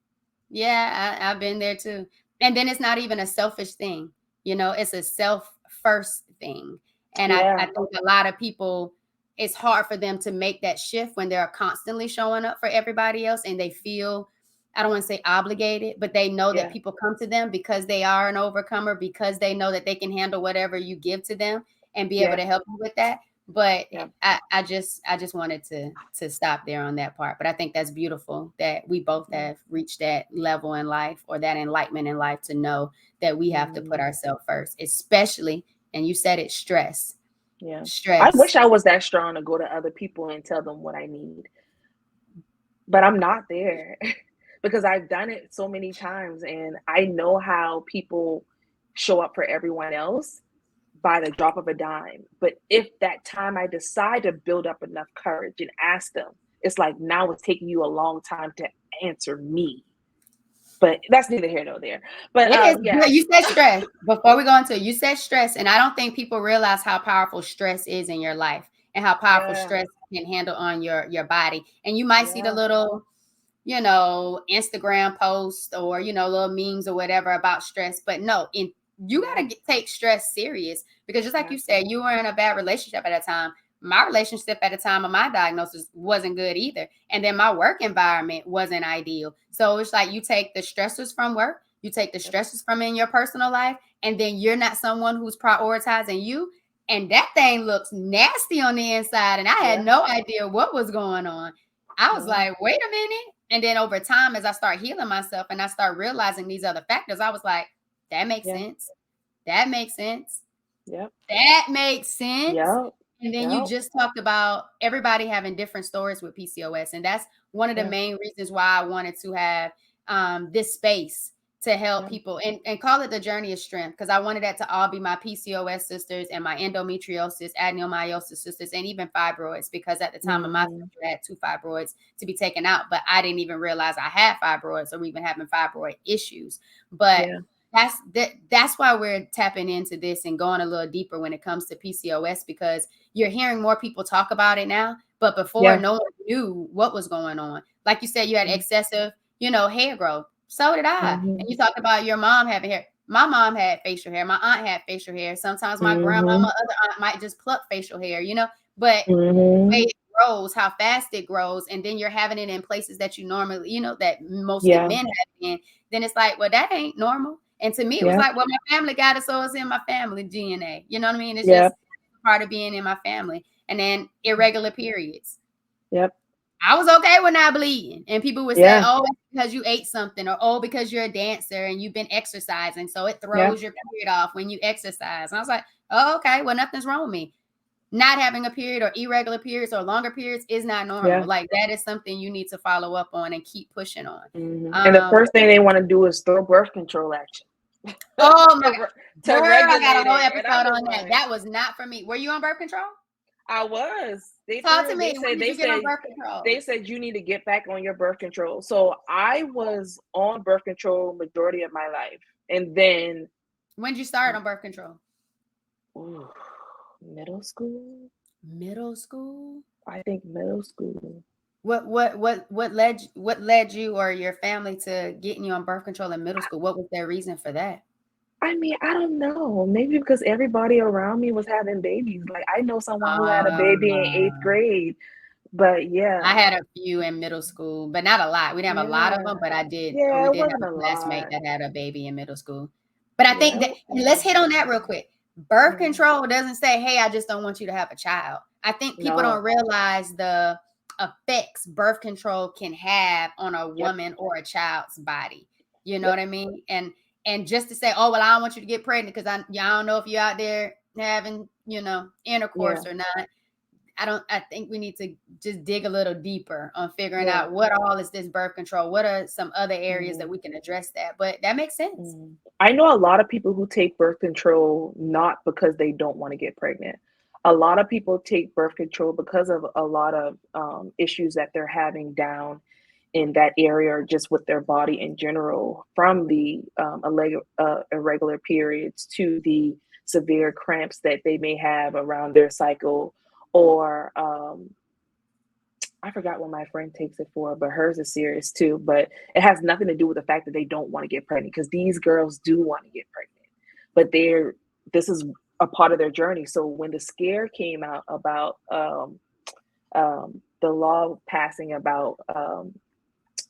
[SPEAKER 1] yeah, I've been there too. And then it's not even a selfish thing. You know, it's a self-first thing. And I think a lot of people, it's hard for them to make that shift when they're constantly showing up for everybody else, and they feel, I don't want to say obligated, but they know that people come to them because they are an overcomer, because they know that they can handle whatever you give to them and be able to help you with that. But I just wanted to stop there on that part. But I think that's beautiful that we both have reached that level in life, or that enlightenment in life, to know that we have to put ourselves first, especially, and you said it, stress.
[SPEAKER 2] Yeah.
[SPEAKER 1] Stress.
[SPEAKER 2] I wish I was that strong to go to other people and tell them what I need. But I'm not there because I've done it so many times, and I know how people show up for everyone else by the drop of a dime. But if that time I decide to build up enough courage and ask them, it's like, now it's taking you a long time to answer me. But that's neither here nor there. But
[SPEAKER 1] you said stress. Before we go into it, you said stress. And I don't think people realize how powerful stress is in your life, and how powerful stress can handle on your body. And you might see the little, you know, Instagram post, or, you know, little memes or whatever about stress. But no, you got to take stress serious, because just like you said, you were in a bad relationship at that time. My relationship at the time of my diagnosis wasn't good either. And then my work environment wasn't ideal. So it's like, you take the stressors from work, you take the stressors from in your personal life, and then you're not someone who's prioritizing you. And that thing looks nasty on the inside. And I had no idea what was going on. I was like, wait a minute. And then over time, as I start healing myself and I start realizing these other factors, I was like, that makes sense. That makes sense. That makes sense. And then you just talked about everybody having different stories with PCOS. And that's one of the main reasons why I wanted to have this space to help people and call it the journey of strength, because I wanted that to all be my PCOS sisters and my endometriosis, adenomyosis sisters, and even fibroids, because at the time of my surgery, I had 2 fibroids to be taken out, but I didn't even realize I had fibroids or even having fibroid issues. But that's why we're tapping into this and going a little deeper when it comes to PCOS, because you're hearing more people talk about it now, but before no one knew what was going on. Like you said, you had excessive, you know, hair growth. So did I. And you talked about your mom having hair. My mom had facial hair. My aunt had facial hair. Sometimes my grandmama, other aunt might just pluck facial hair, you know, but the way it grows, how fast it grows, and then you're having it in places that you normally, you know, that mostly men have it in, then it's like, well, that ain't normal. And to me, it was like, well, my family got it, so it's in my family DNA. You know what I mean? It's just part of being in my family. And then irregular periods. I was okay with not bleeding. And people would say, oh, it's because you ate something, or oh, because you're a dancer and you've been exercising, so it throws your period off when you exercise. And I was like, oh, okay, well, nothing's wrong with me. not having a period or irregular periods or longer periods is not normal. Like that is something you need to follow up on and keep pushing on.
[SPEAKER 2] And the first thing they want to do is throw birth control at you.
[SPEAKER 1] Oh my God.
[SPEAKER 2] Girl,
[SPEAKER 1] I got a whole episode on that. That was not for me. Were you on birth control?
[SPEAKER 2] I was.
[SPEAKER 1] Talk to me. When did you get on birth control?
[SPEAKER 2] They said you need to get back on your birth control. So I was on birth control majority of my life. And then
[SPEAKER 1] when did you start on birth control?
[SPEAKER 2] Ooh, middle school?
[SPEAKER 1] Middle school?
[SPEAKER 2] I think middle school.
[SPEAKER 1] What led you or your family to getting you on birth control in middle school? What was their reason for that?
[SPEAKER 2] I mean, I don't know. Maybe because everybody around me was having babies. Like I know someone who had a baby in 8th grade. But yeah,
[SPEAKER 1] I had a few in middle school, but not a lot. We didn't have a lot of them, but I did.
[SPEAKER 2] Yeah,
[SPEAKER 1] we did have a classmate that had a baby in middle school. But I think that let's hit on that real quick. Birth control doesn't say, "Hey, I just don't want you to have a child." I think people don't realize the effects birth control can have on a woman or a child's body. You know what I mean? And just to say, "Oh, well, I don't want you to get pregnant because I don't know if you're out there having, intercourse or not." I think we need to just dig a little deeper on figuring out what all is this birth control. What are some other areas that we can address that? But that makes sense.
[SPEAKER 2] I know a lot of people who take birth control not because they don't want to get pregnant. A lot of people take birth control because of a lot of issues that they're having down in that area or just with their body in general, from the irregular periods to the severe cramps that they may have around their cycle. Or I forgot what my friend takes it for, but hers is serious too. But it has nothing to do with the fact that they don't want to get pregnant, because these girls do want to get pregnant, but this is a part of their journey. So when the scare came out about the law passing about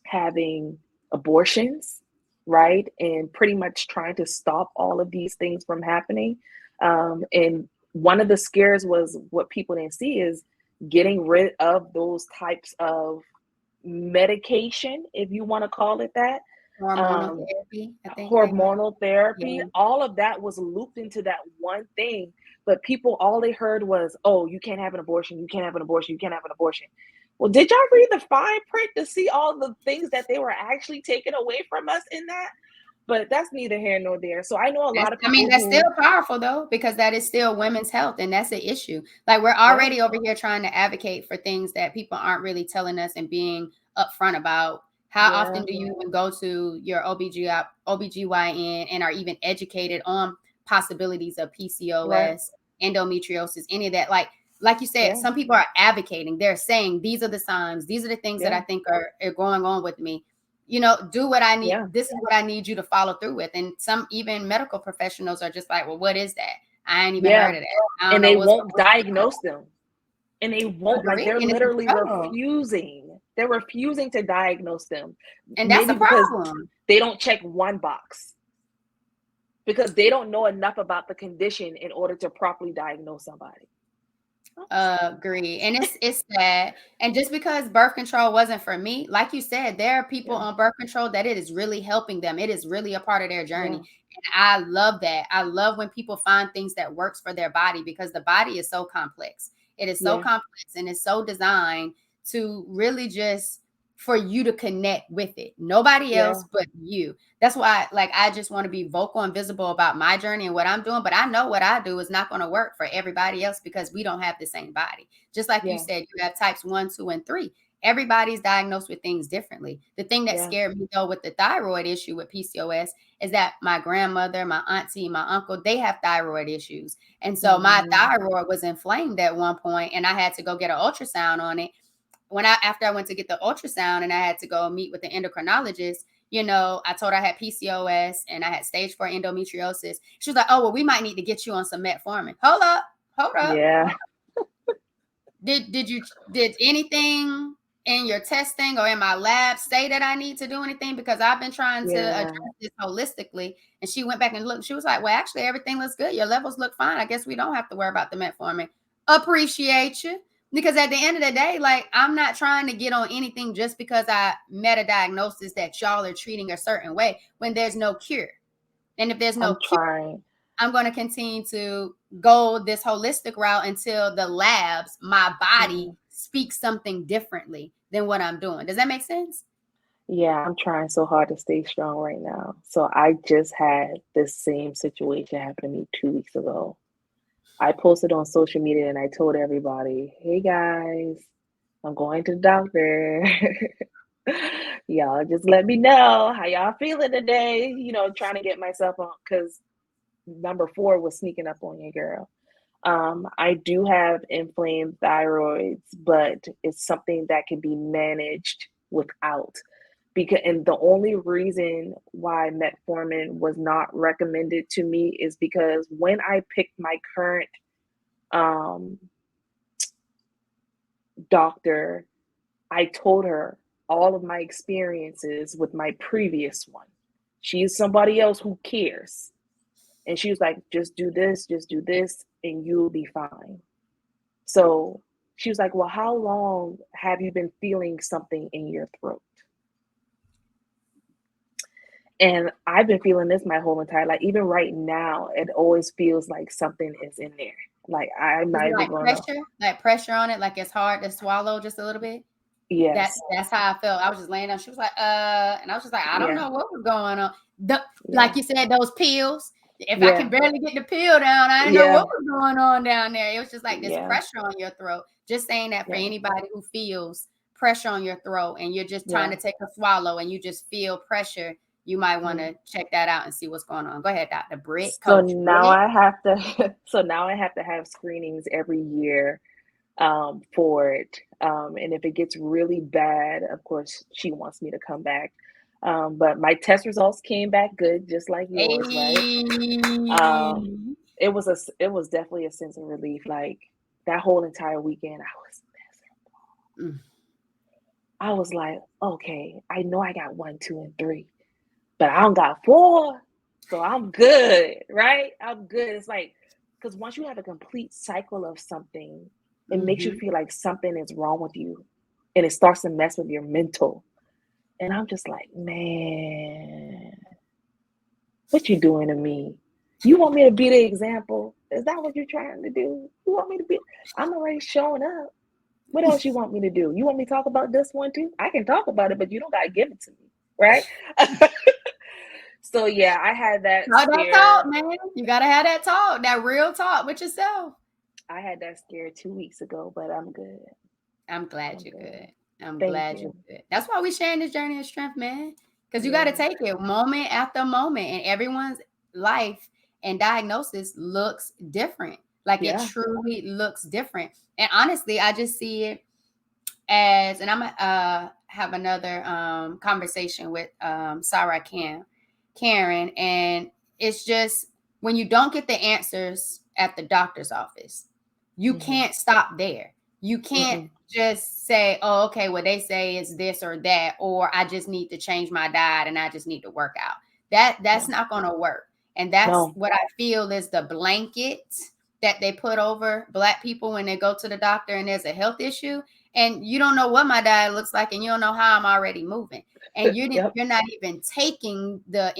[SPEAKER 2] having abortions, right, and pretty much trying to stop all of these things from happening, and one of the scares was, what people didn't see is getting rid of those types of medication, if you want to call it that.
[SPEAKER 1] Hormonal therapy, I think.
[SPEAKER 2] Hormonal therapy, all of that was looped into that one thing. But people, all they heard was, "Oh, you can't have an abortion, you can't have an abortion, you can't have an abortion." Well, did y'all read the fine print to see all the things that they were actually taking away from us in that? But that's neither here nor there. So I know a lot of people.
[SPEAKER 1] I mean, that's still powerful though, because that is still women's health, and that's an issue. Like, we're already over here trying to advocate for things that people aren't really telling us and being upfront about. How often do you even go to your OBGYN and are even educated on possibilities of PCOS, endometriosis, any of that? Like you said, some people are advocating. They're saying, these are the signs. These are the things that I think are going on with me. Do what I need. This is what I need you to follow through with. And some even medical professionals are just like, well, what is that? I ain't even heard of that.
[SPEAKER 2] And they won't diagnose them. And they won't, like, they're literally refusing. They're refusing to diagnose them.
[SPEAKER 1] And that's the problem.
[SPEAKER 2] They don't check one box, because they don't know enough about the condition in order to properly diagnose somebody.
[SPEAKER 1] Agree. And it's sad. And just because birth control wasn't for me, like you said, there are people on birth control that it is really helping them. It is really a part of their journey. And I love that. I love when people find things that works for their body, because the body is so complex. It is so complex, and it's so designed to really just for you to connect with it. Nobody else but you. That's why, I just want to be vocal and visible about my journey and what I'm doing. But I know what I do is not going to work for everybody else, because we don't have the same body. Just like you said, you have types 1, 2, and 3. Everybody's diagnosed with things differently. The thing that scared me though with the thyroid issue with PCOS is that my grandmother, my auntie, my uncle, they have thyroid issues. And so my thyroid was inflamed at one point, and I had to go get an ultrasound on it. After I went to get the ultrasound and I had to go meet with the endocrinologist, I told her I had PCOS and I had stage 4 endometriosis. She was like, "Oh, well, we might need to get you on some metformin." Hold up.
[SPEAKER 2] Yeah.
[SPEAKER 1] Did anything in your testing or in my lab say that I need to do anything? Because I've been trying to address this holistically. And she went back and looked. She was like, "Well, actually, everything looks good. Your levels look fine. I guess we don't have to worry about the metformin." Appreciate you. Because at the end of the day, I'm not trying to get on anything just because I met a diagnosis that y'all are treating a certain way when there's no cure. And if there's no cure, I'm going to continue to go this holistic route until the labs, my body speaks something differently than what I'm doing. Does that make sense?
[SPEAKER 2] Yeah, I'm trying so hard to stay strong right now. So I just had this same situation happen to me 2 weeks ago. I posted on social media and I told everybody, hey guys, I'm going to the doctor. Y'all just let me know how y'all feeling today. You know, trying to get myself on, because number 4 was sneaking up on you, girl. I do have inflamed thyroids, but it's something that can be managed without. And the only reason why metformin was not recommended to me is because when I picked my current doctor, I told her all of my experiences with my previous one. She's somebody else who cares. And she was like, just do this, and you'll be fine. So she was like, well, how long have you been feeling something in your throat? And I've been feeling this my whole entire life. Even right now, it always feels like something is in there. Like I'm not even going
[SPEAKER 1] to. Like pressure on it, like it's hard to swallow just a little bit.
[SPEAKER 2] Yes.
[SPEAKER 1] That's how I felt. I was just laying down. She was like, and I was just like, I don't know what was going on. Like you said, those pills. If I can barely get the pill down, I didn't know what was going on down there. It was just like this pressure on your throat. Just saying that for anybody who feels pressure on your throat and you're just trying to take a swallow and you just feel pressure, you might want to check that out and see what's going on. Go ahead, Dr. Brit.
[SPEAKER 2] So now I have to have screenings every year for it. And if it gets really bad, of course, she wants me to come back. But my test results came back good, just like yours, right? It was definitely a sense of relief. Like that whole entire weekend, I was miserable. I was like, okay, I know I got 1, 2, and 3, but I don't got 4, so I'm good, right? I'm good. It's like, because once you have a complete cycle of something, it makes you feel like something is wrong with you, and it starts to mess with your mental. And I'm just like, man, what you doing to me? You want me to be the example? Is that what you're trying to do? You want me to be? I'm already showing up. What else you want me to do? You want me to talk about this one too? I can talk about it, but you don't gotta give it to me, right? So yeah, I had that scare.
[SPEAKER 1] That talk, man. You gotta have that talk, that real talk with yourself.
[SPEAKER 2] I had that scare 2 weeks ago, but I'm good.
[SPEAKER 1] I'm glad you're good. I'm glad you're good. That's why we sharing this journey of strength, man. Because you got to take it moment after moment, and everyone's life and diagnosis looks different. Like it truly looks different. And honestly, I just see it as, and I'm gonna have another conversation with Sarah Karen, and it's just when you don't get the answers at the doctor's office, you can't stop there. You can't just say, oh, okay, what they say is this or that, or I just need to change my diet and I just need to work out. That's not going to work. And that's what I feel is the blanket that they put over Black people when they go to the doctor and there's a health issue. And you don't know what my diet looks like, and you don't know how I'm already moving. And you're not even taking the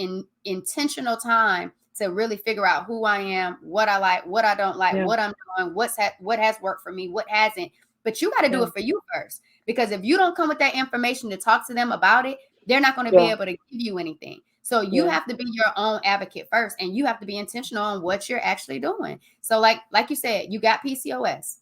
[SPEAKER 1] intentional time to really figure out who I am, what I like, what I don't like, what I'm doing, what has worked for me, what hasn't. But you got to do it for you first, because if you don't come with that information to talk to them about it, they're not going to be able to give you anything. So you have to be your own advocate first, and you have to be intentional on what you're actually doing. So like you said, you got PCOS.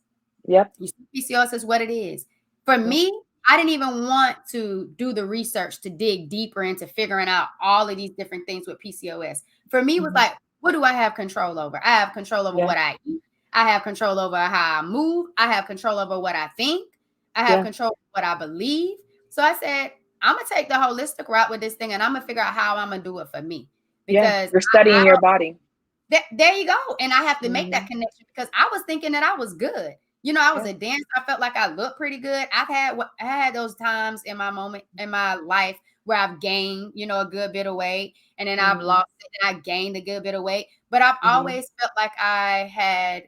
[SPEAKER 2] Yep.
[SPEAKER 1] PCOS is what it is. For me, I didn't even want to do the research to dig deeper into figuring out all of these different things with PCOS. For me, it was like, what do I have control over? I have control over what I eat. I have control over how I move. I have control over what I think. I have control over what I believe. So I said, I'm going to take the holistic route with this thing, and I'm going to figure out how I'm going to do it for me. Because
[SPEAKER 2] you're studying your body.
[SPEAKER 1] There you go. And I have to make that connection, because I was thinking that I was good. You know, I was a dancer. I felt like I looked pretty good. I had those times in my life where I've gained, a good bit of weight, and then I've lost it and I gained a good bit of weight. But I've always felt like I had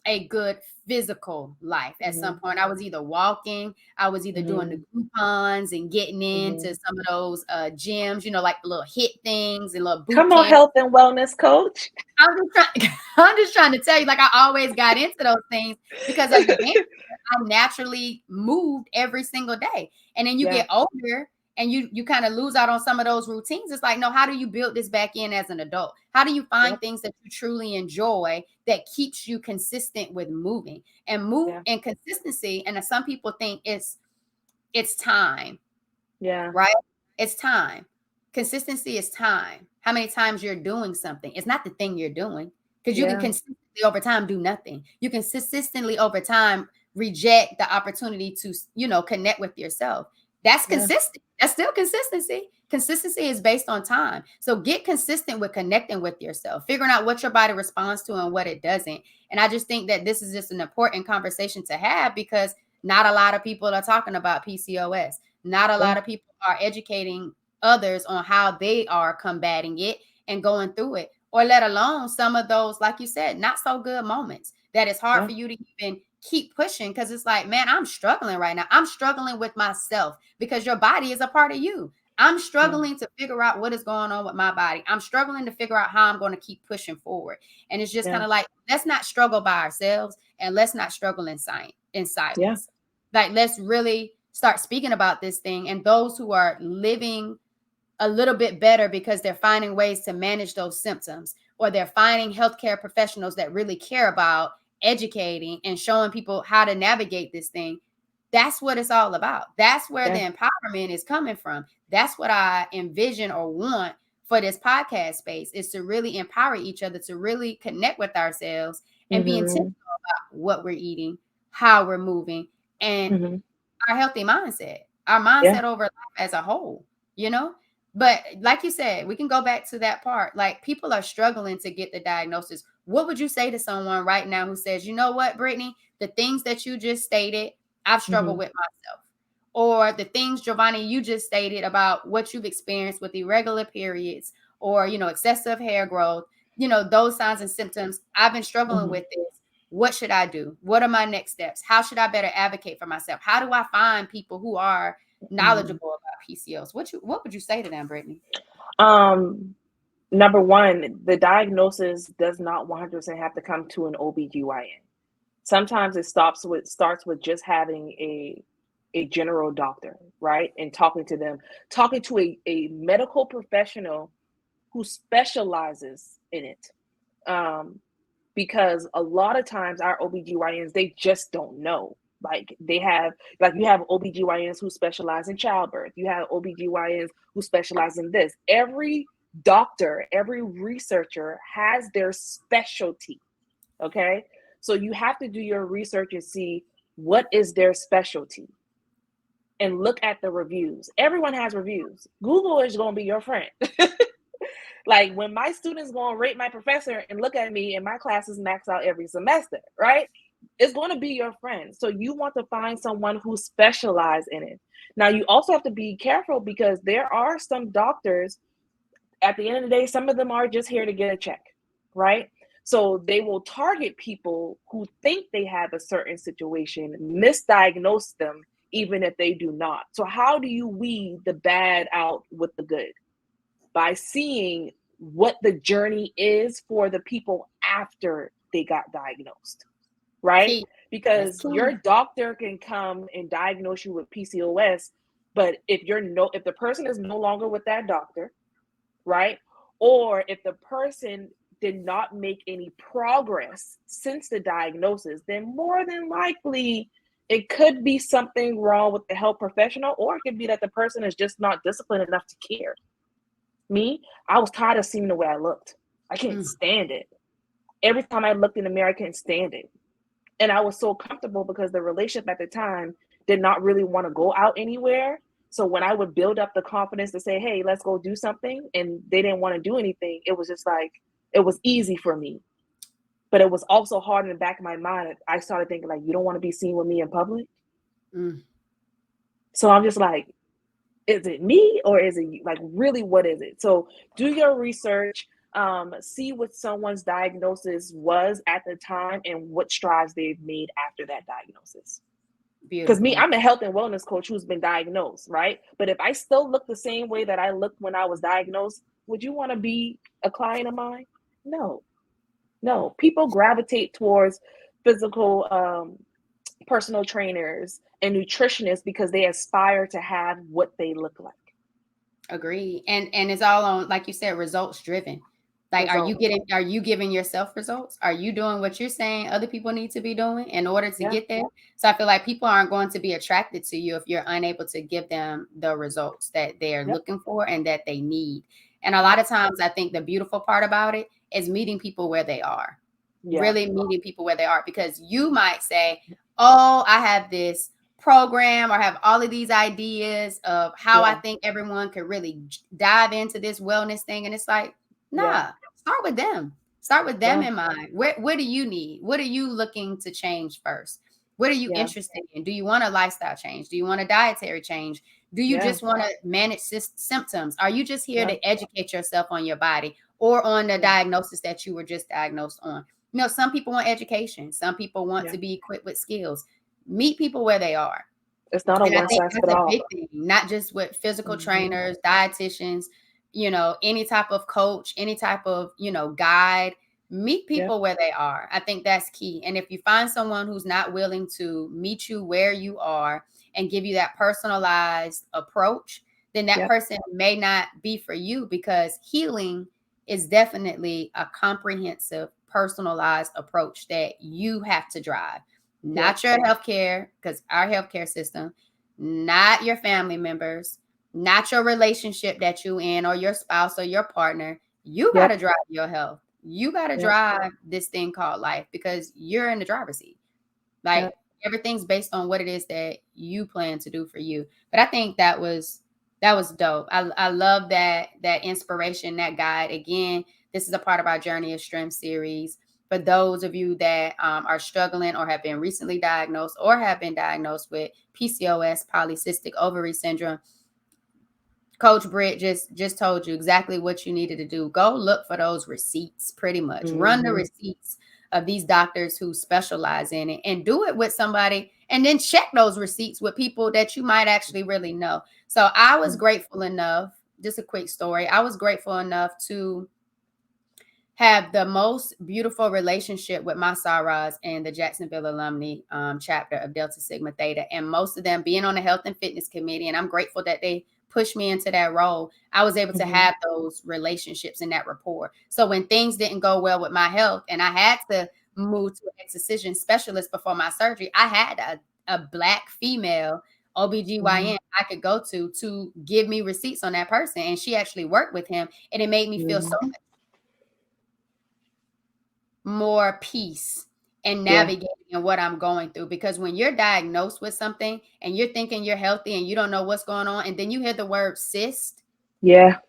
[SPEAKER 1] a good physical life. At some point, I was either walking, I was either doing the Groupons and getting into some of those gyms, you know, like the little hit things and little boot
[SPEAKER 2] Come on,
[SPEAKER 1] camp.
[SPEAKER 2] health and wellness coach.
[SPEAKER 1] I'm just trying to tell you, like, I always got into those things because as a dancer, I naturally moved every single day. And then you get older and you kind of lose out on some of those routines. It's like, no, how do you build this back in as an adult? How do you find things that you truly enjoy that keeps you consistent with moving and consistency? And some people think it's time.
[SPEAKER 2] Yeah.
[SPEAKER 1] Right? It's time. Consistency is time. How many times you're doing something. It's not the thing you're doing. Because you can consistently over time do nothing. You can consistently over time reject the opportunity to, you know, connect with yourself. That's consistent. That's still consistency. Consistency is based on time. So get consistent with connecting with yourself, figuring out what your body responds to and what it doesn't. And I just think that this is just an important conversation to have because not a lot of people are talking about PCOS. Not a lot of people are educating others on how they are combating it and going through it, or let alone some of those, like you said, not so good moments that it's hard for you to even keep pushing because it's like, man, I'm struggling right now. I'm struggling with myself because your body is a part of you. I'm struggling to figure out what is going on with my body. I'm struggling to figure out how I'm going to keep pushing forward. And it's just kind of like, let's not struggle by ourselves and let's not struggle in silence. Like, let's really start speaking about this thing. And those who are living a little bit better because they're finding ways to manage those symptoms, or they're finding healthcare professionals that really care about educating and showing people how to navigate this thing. That's what it's all about. That's where the empowerment is coming from. That's what I envision or want for this podcast space, is to really empower each other, to really connect with ourselves and be intentional about what we're eating, how we're moving, and our healthy mindset, our mindset over life as a whole, you know? But like you said, we can go back to that part. Like, people are struggling to get the diagnosis. What would you say to someone right now who says, you know what, Brittany, the things that you just stated, I've struggled with myself. Or the things, Giovanni, you just stated about what you've experienced with irregular periods or, you know, excessive hair growth, you know, those signs and symptoms. I've been struggling with this. What should I do? What are my next steps? How should I better advocate for myself? How do I find people who are knowledgeable about PCOS? What would you say to them, Brittany?
[SPEAKER 2] Number one, the diagnosis does not 100% have to come to an OBGYN. Sometimes it starts with just having a general doctor, right? And talking to a medical professional who specializes in it. Because a lot of times our OBGYNs, they just don't know. Like, you have OBGYNs who specialize in childbirth. You have OBGYNs who specialize in this. Every doctor, every researcher has their specialty. Okay. So you have to do your research and see what is their specialty and look at the reviews. Everyone has reviews. Google is going to be your friend. Like, when my students go and rate my professor and look at me and my classes max out every semester, right? It's going to be your friend. So you want to find someone who specializes in it. Now, you also have to be careful because there are some doctors, at the end of the day, some of them are just here to get a check, right? So they will target people who think they have a certain situation, misdiagnose them, even if they do not. So how do you weed the bad out with the good? By seeing what the journey is for the people after they got diagnosed, right? Because your doctor can come and diagnose you with PCOS, but if the person is no longer with that doctor, right? Or if the person did not make any progress since the diagnosis, then more than likely it could be something wrong with the health professional, or it could be that the person is just not disciplined enough to care. Me, I was tired of seeing the way I looked. I couldn't stand it. Every time I looked in the mirror, I couldn't stand it. And I was so comfortable because the relationship at the time did not really want to go out anywhere. So when I would build up the confidence to say, hey, let's go do something, and they didn't want to do anything, it was just like, it was easy for me. But it was also hard in the back of my mind. I started thinking, like, you don't want to be seen with me in public? So I'm just like, is it me or is it you? Like, really, what is it? So do your research. see what someone's diagnosis was at the time and what strides they've made after that diagnosis. Because me, I'm a health and wellness coach who's been diagnosed, right? But if I still look the same way that I looked when I was diagnosed, would you want to be a client of mine? No. People gravitate towards physical personal trainers and nutritionists because they aspire to have what they look like.
[SPEAKER 1] Agree. And it's all on, like you said, results driven. Like, are you giving yourself results? Are you doing what you're saying other people need to be doing in order to get there? So I feel like people aren't going to be attracted to you if you're unable to give them the results that they're looking for and that they need. And a lot of times I think the beautiful part about it is meeting people where they are. Really meeting people where they are, because you might say, oh, I have this program or have all of these ideas of how I think everyone could really dive into this wellness thing. And it's like, nah, start with them. Start with them in mind. What do you need? What are you looking to change first? What are you interested in? Do you want a lifestyle change? Do you want a dietary change? Do you just want to manage symptoms? Are you just here to educate yourself on your body or on the diagnosis that you were just diagnosed on? You know, some people want education. Some people want to be equipped with skills. Meet people where they are.
[SPEAKER 2] It's not a one size fits all.
[SPEAKER 1] Big thing, not just with physical trainers, dietitians, you know, any type of coach, any type of, you know, guide. Meet people where they are. I think that's key. And if you find someone who's not willing to meet you where you are and give you that personalized approach, then that person may not be for you, because healing is definitely a comprehensive, personalized approach that you have to drive. Not your healthcare, because our healthcare system, not your family members, not your relationship that you in or your spouse or your partner. You got to drive your health. You got to drive this thing called life, because you're in the driver's seat. Like everything's based on what it is that you plan to do for you. But I think that was dope. I love that inspiration, that guide. Again, this is a part of our Journey of Strength series. For those of you that are struggling or have been recently diagnosed or have been diagnosed with PCOS, Polycystic Ovary Syndrome, Coach Brit just told you exactly what you needed to do. Go look for those receipts, pretty much. Run the receipts of these doctors who specialize in it, and do it with somebody, and then check those receipts with people that you might actually really know. So I was grateful enough, just a quick story. I was grateful enough to have the most beautiful relationship with my Saras and the Jacksonville alumni chapter of Delta Sigma Theta, and most of them being on the health and fitness committee. And I'm grateful that they pushed me into that role. I was able to have those relationships and that rapport. So when things didn't go well with my health and I had to move to an excision specialist before my surgery, I had a Black female OBGYN I could go to give me receipts on that person. And she actually worked with him, and it made me feel so much more peace and navigating what I'm going through. Because when you're diagnosed with something and you're thinking you're healthy and you don't know what's going on, and then you hear the word cyst, that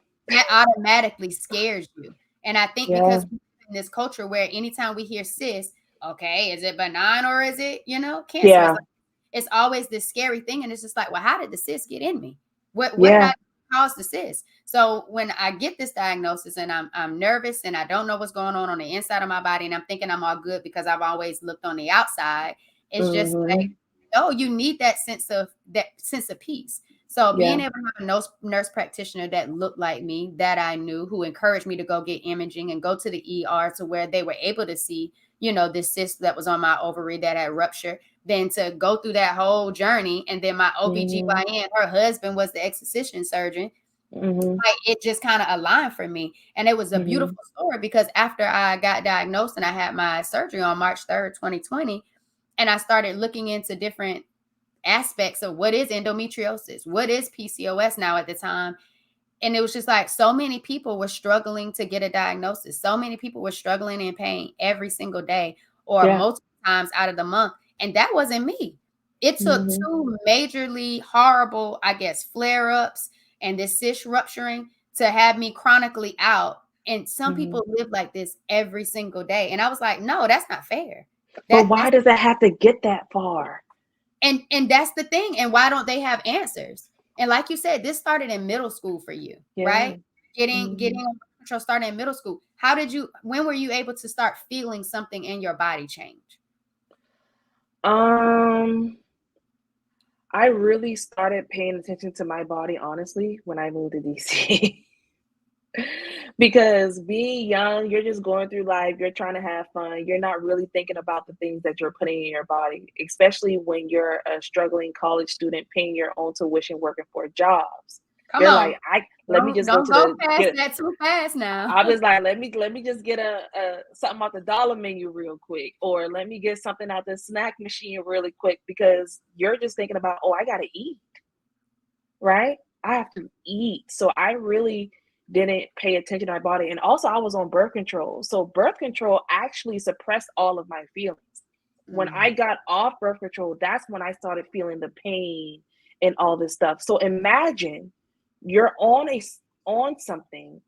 [SPEAKER 1] automatically scares you. And I think because we're in this culture where anytime we hear cyst, okay, is it benign or is it, you know, cancerous? It's always this scary thing. And it's just like, well, how did the cyst get in me? What did I cause the cyst? So when I get this diagnosis and I'm nervous and I don't know what's going on the inside of my body, and I'm thinking I'm all good because I've always looked on the outside, it's just like, oh, you need that sense of peace. So being able to have a nurse practitioner that looked like me, that I knew, who encouraged me to go get imaging and go to the ER, to where they were able to see, you know, this cyst that was on my ovary that had ruptured, then to go through that whole journey. And then my OBGYN, her husband was the excision surgeon. Like, it just kind of aligned for me. And it was a beautiful story, because after I got diagnosed and I had my surgery on March 3rd, 2020, and I started looking into different aspects of what is endometriosis, what is PCOS now at the time. And it was just like, so many people were struggling to get a diagnosis. So many people were struggling in pain every single day or multiple times out of the month. And that wasn't me. It took two majorly horrible, I guess, flare-ups and this cyst rupturing to have me chronically out. And some people live like this every single day. And I was like, no, that's not fair.
[SPEAKER 2] But why does it have to get that far?
[SPEAKER 1] And that's the thing. And why don't they have answers? And like you said, this started in middle school for you, right? Getting control started in middle school. When were you able to start feeling something in your body change?
[SPEAKER 2] I really started paying attention to my body, honestly, when I moved to DC. Because being young, you're just going through life, you're trying to have fun, you're not really thinking about the things that you're putting in your body, especially when you're a struggling college student paying your own tuition, working for jobs.
[SPEAKER 1] Come
[SPEAKER 2] You're
[SPEAKER 1] on.
[SPEAKER 2] like, let me just
[SPEAKER 1] don't go past that too fast now.
[SPEAKER 2] I was like, let me just get a something out the dollar menu real quick, or let me get something out the snack machine really quick, because you're just thinking about, oh, I gotta eat, right? I have to eat. So I really didn't pay attention to my body. And also I was on birth control. So birth control actually suppressed all of my feelings. When I got off birth control, that's when I started feeling the pain and all this stuff. So imagine you're on something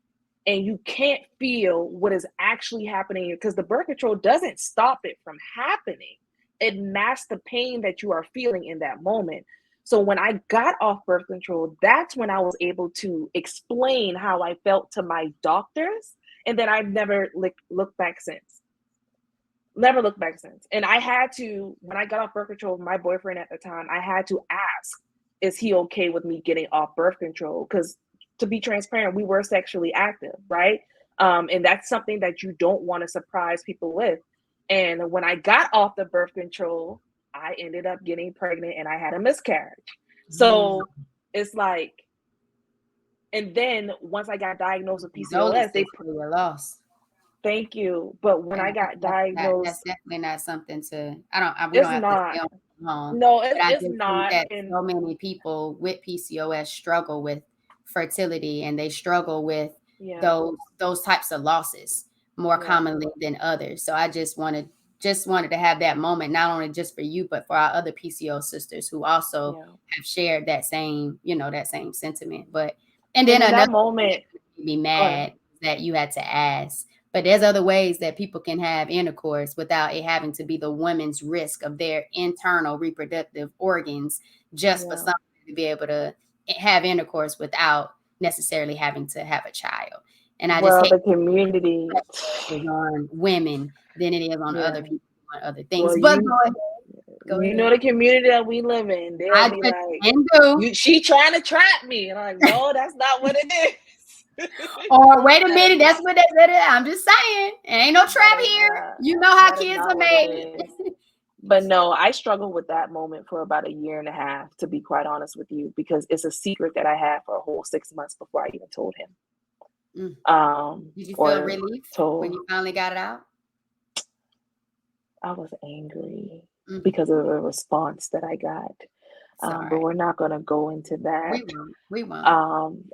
[SPEAKER 2] and you can't feel what is actually happening, because the birth control doesn't stop it from happening. It masks the pain that you are feeling in that moment. So when I got off birth control, that's when I was able to explain how I felt to my doctors. And then I've never looked back since. Never looked back since. And I had to, when I got off birth control, my boyfriend at the time, I had to ask, is he okay with me getting off birth control? Because to be transparent, we were sexually active, right? And that's something that you don't want to surprise people with. And when I got off the birth control, I ended up getting pregnant and I had a miscarriage. So it's like, and then once I got diagnosed with PCOS,
[SPEAKER 1] they were lost.
[SPEAKER 2] Thank you. But when I got diagnosed,
[SPEAKER 1] that's definitely not something to. We
[SPEAKER 2] it's
[SPEAKER 1] don't have
[SPEAKER 2] not.
[SPEAKER 1] to home.
[SPEAKER 2] No, it's not.
[SPEAKER 1] That so many people with PCOS struggle with fertility, and they struggle with those types of losses more commonly than others. So I just wanted to have that moment, not only just for you, but for our other PCOS sisters who also have shared that same, that same sentiment. But and then
[SPEAKER 2] in
[SPEAKER 1] another
[SPEAKER 2] that moment,
[SPEAKER 1] be mad that you had to ask. But there's other ways that people can have intercourse without it having to be the woman's risk of their internal reproductive organs, just for somebody to be able to have intercourse without necessarily having to have a child. And I just hate
[SPEAKER 2] the community
[SPEAKER 1] is on women than it is on other people on other things.
[SPEAKER 2] Well,
[SPEAKER 1] but
[SPEAKER 2] go ahead. Know the community that we live in. They'll be like, she trying to trap me. And I'm like, no, that's not what it is.
[SPEAKER 1] Or wait a minute, that's what they said. I'm just saying, it ain't no trap here. You know how kids are made.
[SPEAKER 2] But no, I struggled with that moment for about 1.5 years, to be quite honest with you, because it's a secret that I had for a whole 6 months before I even told him.
[SPEAKER 1] Did you feel relief when you finally got it out?
[SPEAKER 2] I was angry because of the response that I got. But we're not going to go into that.
[SPEAKER 1] We won't.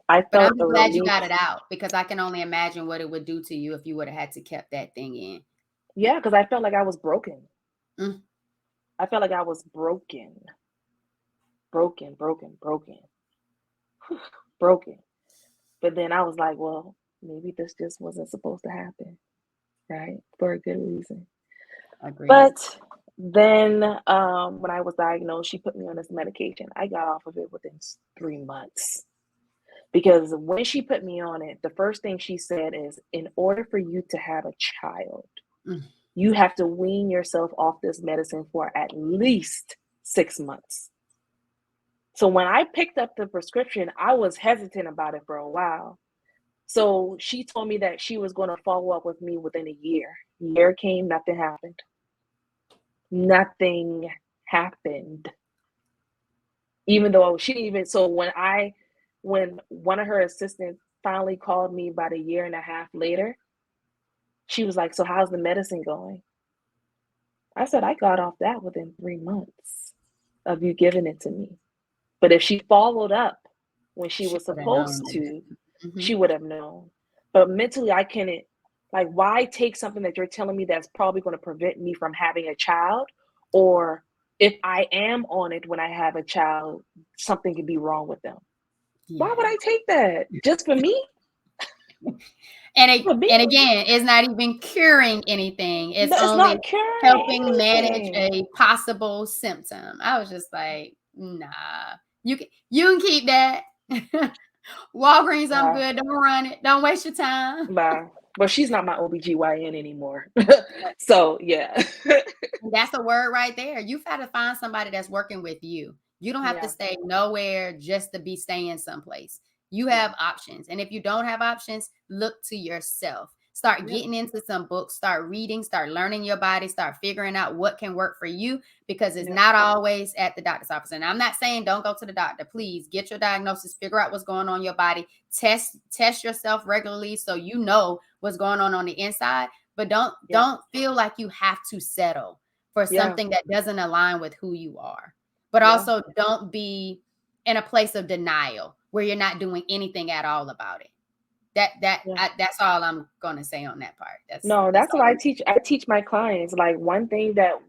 [SPEAKER 2] I felt
[SPEAKER 1] I'm glad you got it out, because I can only imagine what it would do to you if you would have had to kept that thing in.
[SPEAKER 2] Yeah, because I felt like I was broken. I felt like I was broken. Broken. But then I was like, well, maybe this just wasn't supposed to happen, right? For a good reason.
[SPEAKER 1] Agreed.
[SPEAKER 2] But then when I was diagnosed, she put me on this medication. I got off of it within 3 months. Because when she put me on it, the first thing she said is, in order for you to have a child, you have to wean yourself off this medicine for at least 6 months. So when I picked up the prescription, I was hesitant about it for a while. So she told me that she was going to follow up with me within a year. Year came, nothing happened. Nothing happened. Even though so when one of her assistants finally called me about 1.5 years later, she was like, so how's the medicine going? I said, I got off that within 3 months of you giving it to me. But if she followed up when she was supposed to, she would have known. But mentally, I couldn't. Like, why take something that you're telling me that's probably going to prevent me from having a child? Or if I am on it when I have a child, something could be wrong with them. Yeah. Why would I take that? Just for me?
[SPEAKER 1] And again, it's not even curing anything. It's only helping manage a possible symptom. I was just like, nah, you can keep that. Walgreens, I'm
[SPEAKER 2] Bye.
[SPEAKER 1] good. Don't run it. Don't waste your time.
[SPEAKER 2] Bye. But she's not my OBGYN anymore. So yeah.
[SPEAKER 1] That's a word right there. You've got to find somebody that's working with you. You don't have to
[SPEAKER 2] Yeah.
[SPEAKER 1] stay nowhere just to be staying someplace. You
[SPEAKER 2] Yeah.
[SPEAKER 1] have options. And if you don't have options, look to yourself. Start
[SPEAKER 2] Yeah.
[SPEAKER 1] getting into some books, start reading, start learning your body, start figuring out what can work for you, because it's
[SPEAKER 2] Yeah.
[SPEAKER 1] not always at the doctor's office. And I'm not saying don't go to the doctor. Please get your diagnosis, figure out what's going on in your body, test yourself regularly so you know what's going on the inside. But don't feel like you have to settle for something that doesn't align with who you are. But also don't be in a place of denial where you're not doing anything at all about it. That's all I'm gonna say on that part. That's
[SPEAKER 2] what I teach. I teach my clients, like, one thing that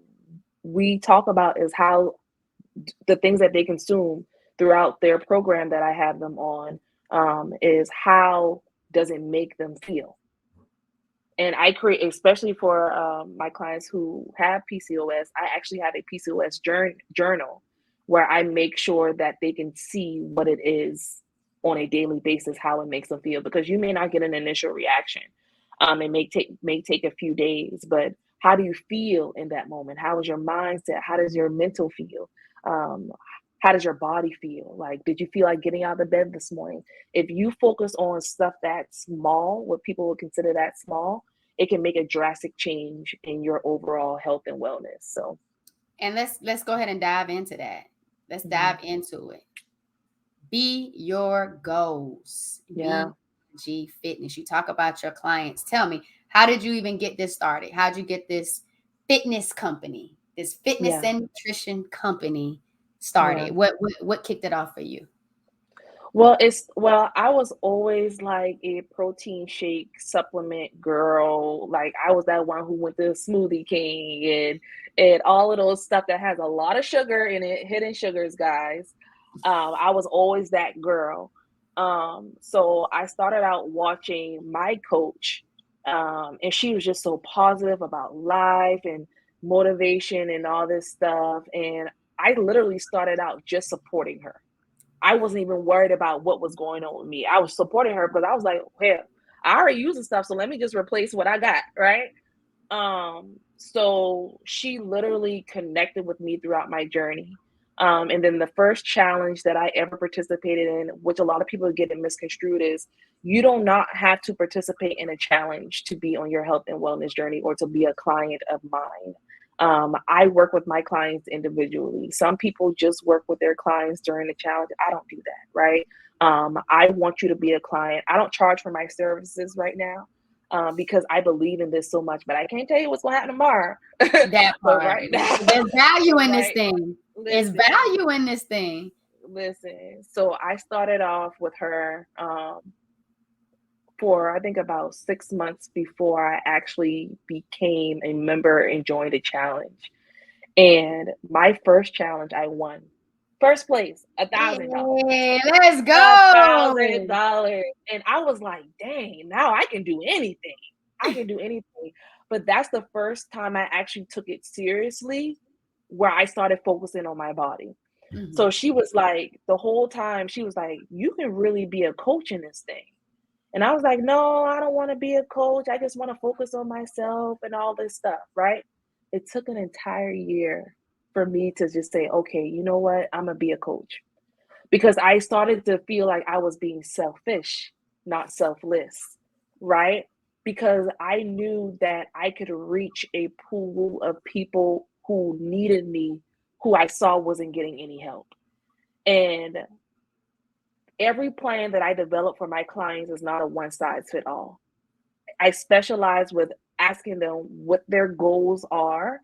[SPEAKER 2] we talk about is how the things that they consume throughout their program that I have them on, is how does it make them feel? And I create, especially for my clients who have PCOS, I actually have a PCOS journal where I make sure that they can see what it is on a daily basis, how it makes them feel, because you may not get an initial reaction. It may take a few days, but how do you feel in that moment? How is your mindset? How does your mental feel? Um, how does your body feel? Like, did you feel like getting out of bed this morning? If you focus on stuff that's small, what people would consider that small, it can make a drastic change in your overall health and wellness. So,
[SPEAKER 1] and let's go ahead and dive into that. Let's dive into it. Be your goals.
[SPEAKER 2] yeah.
[SPEAKER 1] BG Fitness. You talk about your clients. Tell me, how did you even get this started? How did you get this fitness company, this fitness and nutrition company started? What kicked it off for you?
[SPEAKER 2] Well, I was always like a protein shake supplement girl. Like, I was that one who went to Smoothie King and all of those stuff that has a lot of sugar in it, hidden sugars, guys. I was always that girl. So I started out watching my coach, and she was just so positive about life and motivation and all this stuff. And I literally started out just supporting her. I wasn't even worried about what was going on with me. I was supporting her because I was like, "Hell, I already using stuff, so let me just replace what I got," right? So she literally connected with me throughout my journey. And then the first challenge that I ever participated in, which a lot of people get it misconstrued, is you do not have to participate in a challenge to be on your health and wellness journey or to be a client of mine. I work with my clients individually. Some people just work with their clients during the challenge. I don't do that, right? I want you to be a client. I don't charge for my services right now, because I believe in this so much, but I can't tell you what's going to happen tomorrow.
[SPEAKER 1] That
[SPEAKER 2] But
[SPEAKER 1] part.
[SPEAKER 2] right now,
[SPEAKER 1] There's value in this
[SPEAKER 2] right,
[SPEAKER 1] thing. There's
[SPEAKER 2] listen,
[SPEAKER 1] value in this thing.
[SPEAKER 2] listen. So I started off with her for, I think, about 6 months before I actually became a member and joined a challenge. And my first challenge, I won. First place, $1,000.
[SPEAKER 1] Hey, let's
[SPEAKER 2] a
[SPEAKER 1] go.
[SPEAKER 2] thousand dollars. And I was like, dang, now I can do anything. I can do anything. But that's the first time I actually took it seriously, where I started focusing on my body. So she was like, the whole time, she was like, you can really be a coach in this thing. And I was like, no, I don't want to be a coach. I just want to focus on myself and all this stuff, right? It took an entire year for me to just say, okay, you know what? I'm going to be a coach, because I started to feel like I was being selfish, not selfless, right? Because I knew that I could reach a pool of people who needed me, who I saw wasn't getting any help. And every plan that I develop for my clients is not a one size fit all. I specialize with asking them what their goals are,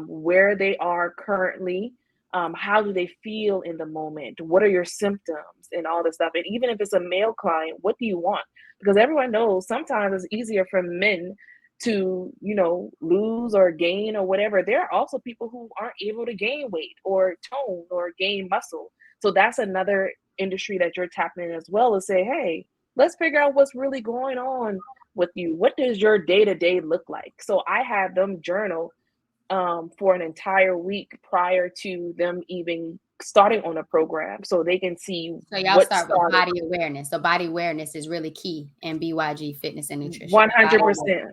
[SPEAKER 2] where they are currently, how do they feel in the moment, what are your symptoms, and all this stuff. And even if it's a male client, what do you want? Because everyone knows sometimes it's easier for men to, lose or gain or whatever. There are also people who aren't able to gain weight or tone or gain muscle. So that's another industry that you're tapping in as well, to say, hey, let's figure out what's really going on with you. What does your day-to-day look like? So I have them journal for an entire week prior to them even starting on a program so they can see.
[SPEAKER 1] So y'all start with body awareness. So body awareness is really key in BYG fitness and nutrition.
[SPEAKER 2] 100%.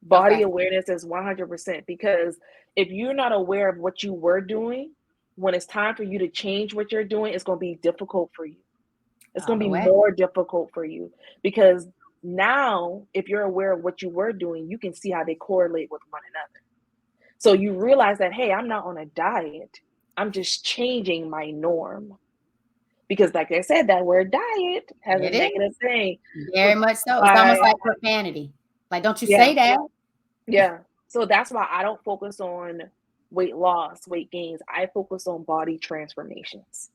[SPEAKER 2] Body awareness is 100%, because if you're not aware of what you were doing, when it's time for you to change what you're doing, it's going to be difficult for you. It's going to be more difficult for you, because now if you're aware of what you were doing, you can see how they correlate with one another. So you realize that, hey, I'm not on a diet. I'm just changing my norm. Because like I said, that word diet has a negative thing.
[SPEAKER 1] Very much so. It's almost like profanity. Like, don't you say that.
[SPEAKER 2] Yeah. So that's why I don't focus on weight loss, weight gains. I focus on body transformations.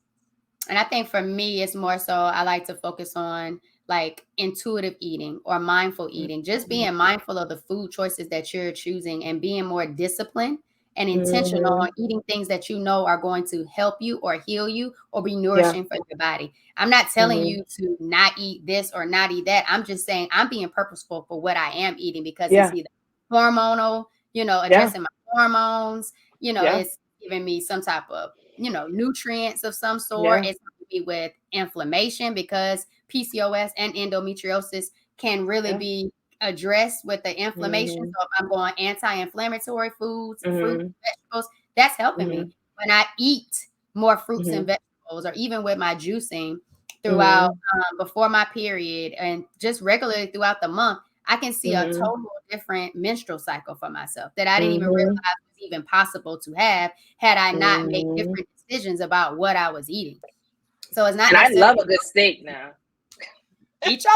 [SPEAKER 1] And I think for me, it's more so I like to focus on like intuitive eating or mindful eating, just being mindful of the food choices that you're choosing and being more disciplined and intentional on eating things that you know are going to help you or heal you or be nourishing for your body. I'm not telling you to not eat this or not eat that. I'm just saying I'm being purposeful for what I am eating, because it's either hormonal, addressing my hormones, it's giving me some type of, nutrients of some sort. It's going to be with inflammation, because PCOS and endometriosis can really be addressed with the inflammation. So if I'm going anti-inflammatory foods, fruits, vegetables, that's helping me. When I eat more fruits and vegetables, or even with my juicing throughout before my period and just regularly throughout the month, I can see a total different menstrual cycle for myself that I didn't even realize was even possible to have had I not made different decisions about what I was eating. So it's not.
[SPEAKER 2] And I love a good steak now.
[SPEAKER 1] Eat your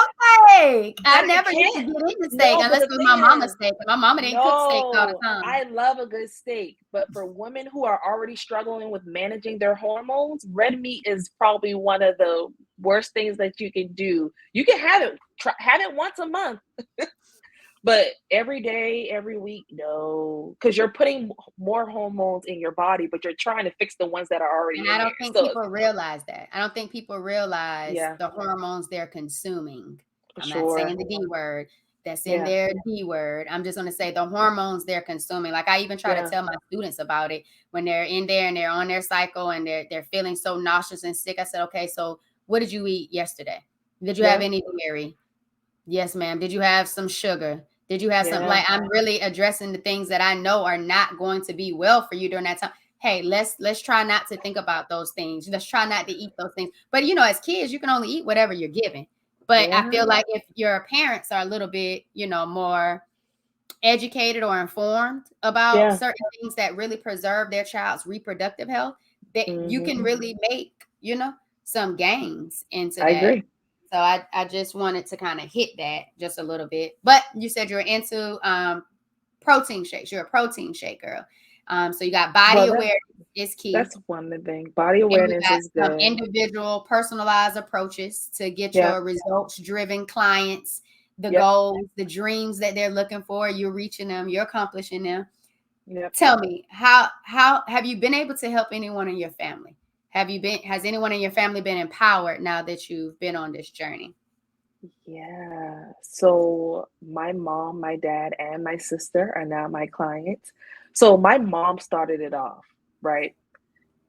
[SPEAKER 1] steak. I never used to get into steak unless it was my mama's steak. My mama didn't cook steak all the time.
[SPEAKER 2] I love a good steak, but for women who are already struggling with managing their hormones, red meat is probably one of the worst things that you can do. You can have it once a month. But every day, every week, no, because you're putting more hormones in your body, but you're trying to fix the ones that are already.
[SPEAKER 1] And I don't think people realize that. I don't think people realize the hormones they're consuming. I'm not saying the D word. That's in their D word. I'm just going to say the hormones they're consuming. Like I even try to tell my students about it when they're in there and they're on their cycle and they're feeling so nauseous and sick. I said, okay, so what did you eat yesterday? Did you have any dairy? Yes, ma'am. Did you have some sugar? Did you have something? Like I'm really addressing the things that I know are not going to be well for you during that time. Hey, let's try not to think about those things. Let's try not to eat those things. But as kids, you can only eat whatever you're given. But I feel like if your parents are a little bit, more educated or informed about certain things that really preserve their child's reproductive health, that you can really make, some gains into that.
[SPEAKER 2] I agree.
[SPEAKER 1] So I just wanted to kind of hit that just a little bit. But you said you're into protein shakes. You're a protein shake girl. So you got body awareness is key.
[SPEAKER 2] That's one thing. Body awareness is good.
[SPEAKER 1] Individual personalized approaches to get your results-driven clients, the goals, the dreams that they're looking for. You're reaching them. You're accomplishing them. Tell me, how have you been able to help anyone in your family? Has anyone in your family been empowered now that you've been on this journey?
[SPEAKER 2] Yeah. So my mom, my dad, and my sister are now my clients. So my mom started it off, right?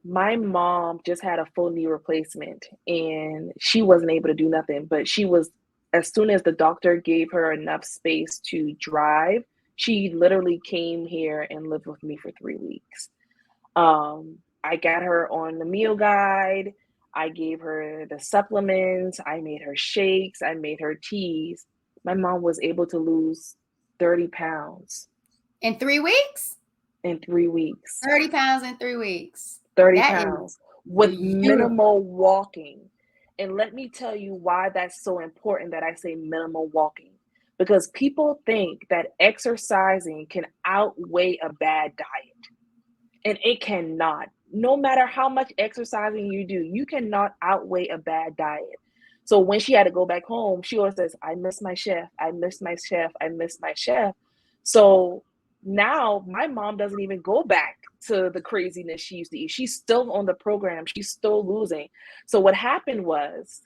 [SPEAKER 2] My mom just had a full knee replacement and she wasn't able to do nothing, but as soon as the doctor gave her enough space to drive, she literally came here and lived with me for 3 weeks. I got her on the meal guide. I gave her the supplements. I made her shakes. I made her teas. My mom was able to lose 30 pounds.
[SPEAKER 1] In 3 weeks?
[SPEAKER 2] In 3 weeks.
[SPEAKER 1] 30 pounds in 3 weeks.
[SPEAKER 2] 30 pounds with minimal walking. And let me tell you why that's so important that I say minimal walking. Because people think that exercising can outweigh a bad diet. And it cannot. No matter how much exercising you do, you cannot outweigh a bad diet. So when she had to go back home, she always says, I miss my chef. I miss my chef. I miss my chef. So now my mom doesn't even go back to the craziness she used to eat. She's still on the program. She's still losing. So what happened was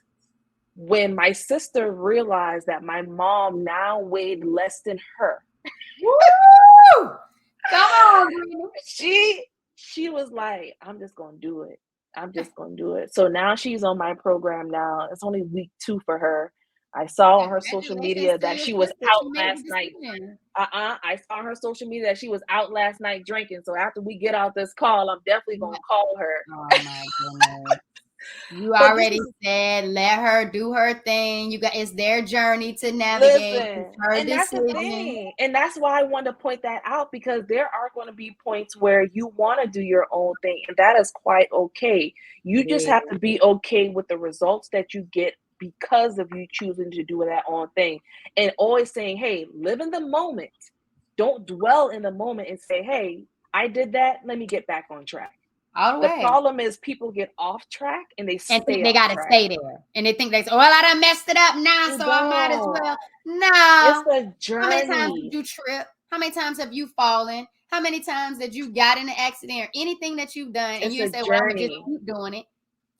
[SPEAKER 2] when my sister realized that my mom now weighed less than her.
[SPEAKER 1] Woo! Come on,
[SPEAKER 2] she was like, I'm just gonna do it. I'm just going to do it. So now she's on my program now. It's only week 2 for her. I saw on her social
[SPEAKER 1] Congratulations
[SPEAKER 2] media
[SPEAKER 1] to
[SPEAKER 2] that
[SPEAKER 1] your
[SPEAKER 2] she was
[SPEAKER 1] sister.
[SPEAKER 2] out
[SPEAKER 1] She made a
[SPEAKER 2] last
[SPEAKER 1] good
[SPEAKER 2] night.
[SPEAKER 1] decision.
[SPEAKER 2] I saw on her social media that she was out last night drinking. So after we get out this call, I'm definitely going to call her.
[SPEAKER 1] Oh my goodness. You
[SPEAKER 2] But
[SPEAKER 1] already said, let her do her thing. It's their journey to navigate.
[SPEAKER 2] listen,
[SPEAKER 1] It's her
[SPEAKER 2] and that's the
[SPEAKER 1] decision.
[SPEAKER 2] thing. And that's why I wanted to point that out, because there are going to be points where you want to do your own thing, and that is quite okay. You just have to be okay with the results that you get because of you choosing to do that own thing. And always saying, hey, live in the moment. Don't dwell in the moment and say, hey, I did that. Let me get back on track.
[SPEAKER 1] All the way.
[SPEAKER 2] The problem is people get off track and they
[SPEAKER 1] think they got to stay there. And they think well, I done messed it up now, so I might as well. No.
[SPEAKER 2] It's a journey.
[SPEAKER 1] How many times did you trip? How many times have you fallen? How many times did you got in an accident or anything that you've done and you say, well, I'm going to just keep doing it?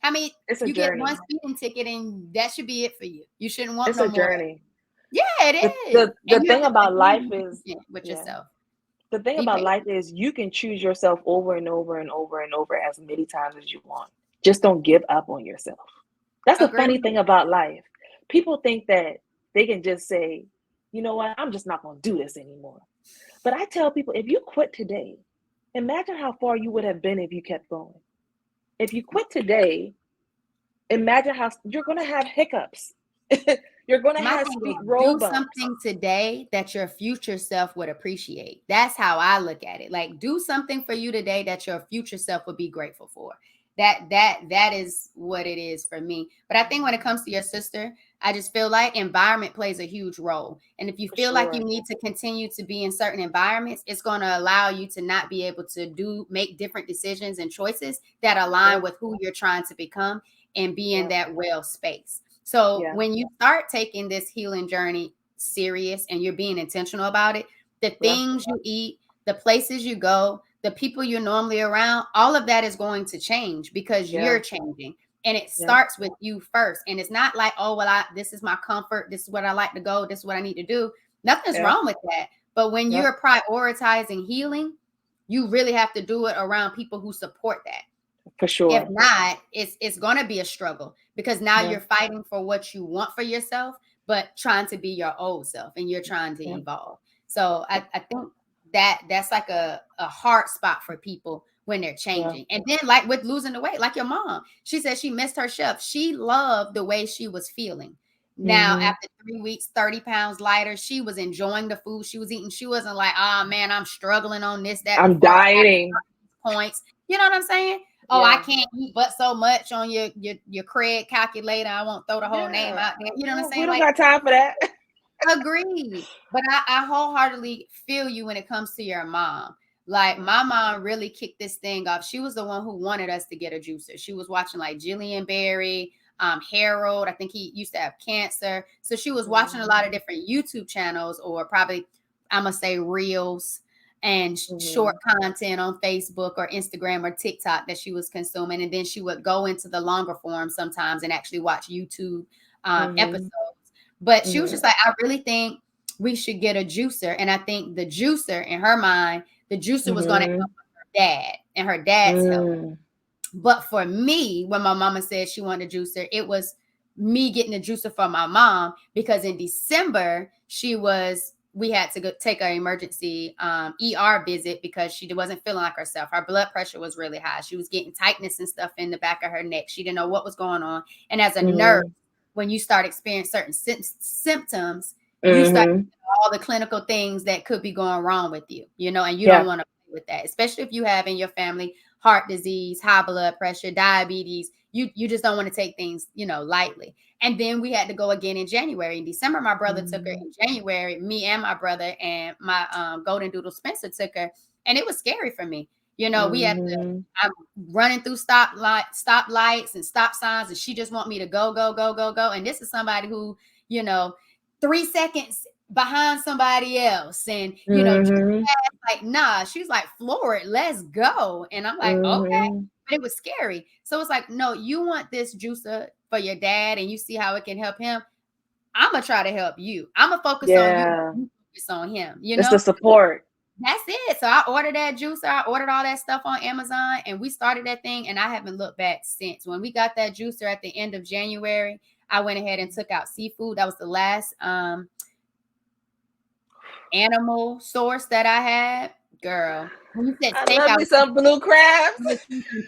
[SPEAKER 1] How many? You get one speeding ticket and that should be it for you. You shouldn't want no more.
[SPEAKER 2] It's a journey.
[SPEAKER 1] Yeah, it is.
[SPEAKER 2] The thing about life is
[SPEAKER 1] with yourself.
[SPEAKER 2] The thing about life is you can choose yourself over and over and over and over as many times as you want. Just don't give up on yourself. That's the funny thing about life. People think that they can just say, you know what, I'm just not going to do this anymore. But I tell people, if you quit today, imagine how far you would have been if you kept going. If you quit today, imagine how you're going to have hiccups. You're going to have road bumps.
[SPEAKER 1] Do something today that your future self would appreciate. That's how I look at it. Like, do something for you today that your future self would be grateful for. That is what it is for me. But I think when it comes to your sister, I just feel like environment plays a huge role. And if you feel like you need to continue to be in certain environments, it's going to allow you to not be able to make different decisions and choices that align with who you're trying to become and be in that well space. So when you start taking this healing journey serious and you're being intentional about it, the things you eat, the places you go, the people you're normally around, all of that is going to change because you're changing. And it starts with you first. And it's not like, oh, well, this is my comfort. This is what I like to go. This is what I need to do. Nothing's wrong with that. But when you're prioritizing healing, you really have to do it around people who support that.
[SPEAKER 2] For sure.
[SPEAKER 1] If not, it's going to be a struggle because now you're fighting for what you want for yourself, but trying to be your old self and you're trying to evolve. So I think that's like a hard spot for people when they're changing. And then like with losing the weight, like your mom, she said she missed her shelf. She loved the way she was feeling. Now, after 3 weeks, 30 pounds lighter, she was enjoying the food she was eating. She wasn't like, oh man, I'm struggling on this, that.
[SPEAKER 2] I'm dieting.
[SPEAKER 1] Points. You know what I'm saying? Oh, I can't eat but so much on your cred calculator. I won't throw the whole name out there. You know what I'm saying?
[SPEAKER 2] We don't got time for that.
[SPEAKER 1] Agreed. But I wholeheartedly feel you when it comes to your mom. Like my mom really kicked this thing off. She was the one who wanted us to get a juicer. She was watching like Jillian Berry, Harold. I think he used to have cancer. So she was watching a lot of different YouTube channels, or probably I'm going to say reels and short content on Facebook or Instagram or TikTok that she was consuming. And then she would go into the longer form sometimes and actually watch YouTube episodes. But she was just like, I really think we should get a juicer. And I think the juicer, in her mind, the juicer was going to help her dad and her dad's health. But for me, when my mama said she wanted a juicer, it was me getting a juicer for my mom, because in December, we had to go take an emergency ER visit because she wasn't feeling like herself. Her blood pressure was really high. She was getting tightness and stuff in the back of her neck. She didn't know what was going on. And as a nurse, when you start experiencing certain symptoms, you start all the clinical things that could be going wrong with you, and you don't want to play with that, especially if you have in your family heart disease, high blood pressure, diabetes. You just don't want to take things, lightly. And then we had to go again in January. In December, my brother took her. In January, me and my brother and my golden doodle Spencer took her. And it was scary for me. We had to, I'm running through stoplights and stop signs, and she just want me to go, go, go, go, go. And this is somebody who, 3 seconds behind somebody else. And, like, nah, she's like, floor it, let's go. And I'm like, okay. But it was scary. So it's like, no, you want this juicer for your dad and you see how it can help him. I'm going to try to help you. I'm going to focus on you. Focus on him.
[SPEAKER 2] It's the support.
[SPEAKER 1] That's it. So I ordered that juicer. I ordered all that stuff on Amazon, and we started that thing, and I haven't looked back since. When we got that juicer at the end of January, I went ahead and took out seafood. That was the last animal source that I had. Girl, when you said steak,
[SPEAKER 2] I love me some blue crabs.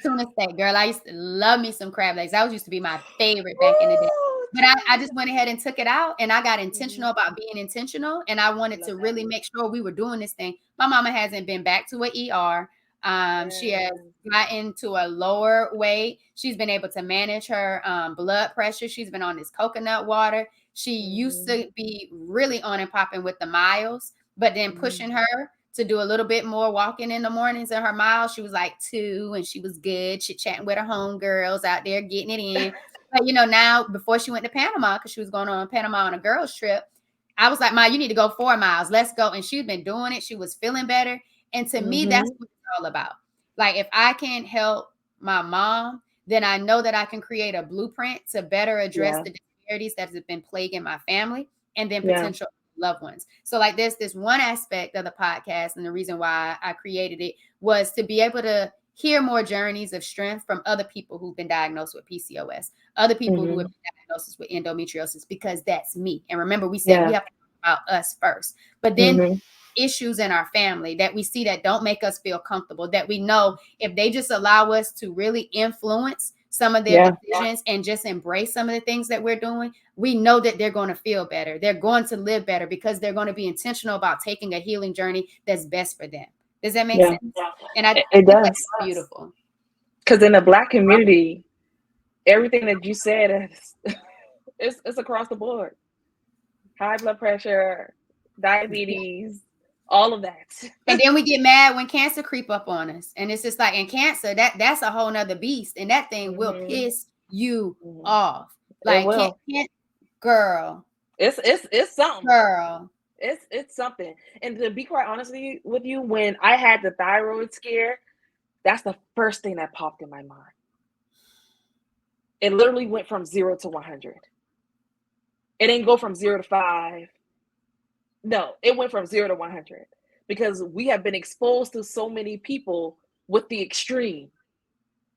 [SPEAKER 1] Tuna steak, girl. I used to love me some crab legs. That used to be my favorite back in the day. But I just went ahead and took it out, and I got intentional about being intentional, and I wanted to really make sure we were doing this thing. My mama hasn't been back to an ER. She has gotten to a lower weight. She's been able to manage her blood pressure. She's been on this coconut water. She used to be really on and popping with the miles, but then pushing her to do a little bit more walking in the mornings in her miles. She was like 2, and she was good. She chatting with her homegirls out there, getting it in. But, now before she went to Panama, because she was going on Panama on a girls trip, I was like, Ma, you need to go 4 miles. Let's go. And she'd been doing it. She was feeling better. And to me, that's what it's all about. Like, if I can help my mom, then I know that I can create a blueprint to better address the disparities that have been plaguing my family and then potential loved ones. So like there's this one aspect of the podcast, and the reason why I created it was to be able to hear more journeys of strength from other people who've been diagnosed with PCOS, other people who have been diagnosed with endometriosis, because that's me. And remember, we said we have to talk about us first, but then issues in our family that we see that don't make us feel comfortable, that we know if they just allow us to really influence some of their decisions and just embrace some of the things that we're doing, we know that they're going to feel better. They're going to live better because they're going to be intentional about taking a healing journey that's best for them. Does that make sense? And I think that's beautiful.
[SPEAKER 2] Because in the Black community, everything that you said is it's across the board. High blood pressure, diabetes, all of that.
[SPEAKER 1] And then we get mad when cancer creep up on us. And it's just like, in cancer, that's a whole nother beast. And that thing will piss you off. Like, girl.
[SPEAKER 2] It's something.
[SPEAKER 1] Girl.
[SPEAKER 2] It's something. And to be quite honest with you, when I had the thyroid scare, that's the first thing that popped in my mind. It literally went from 0 to 100. It didn't go from 0 to 5. No, it went from 0 to 100 because we have been exposed to so many people with the extreme,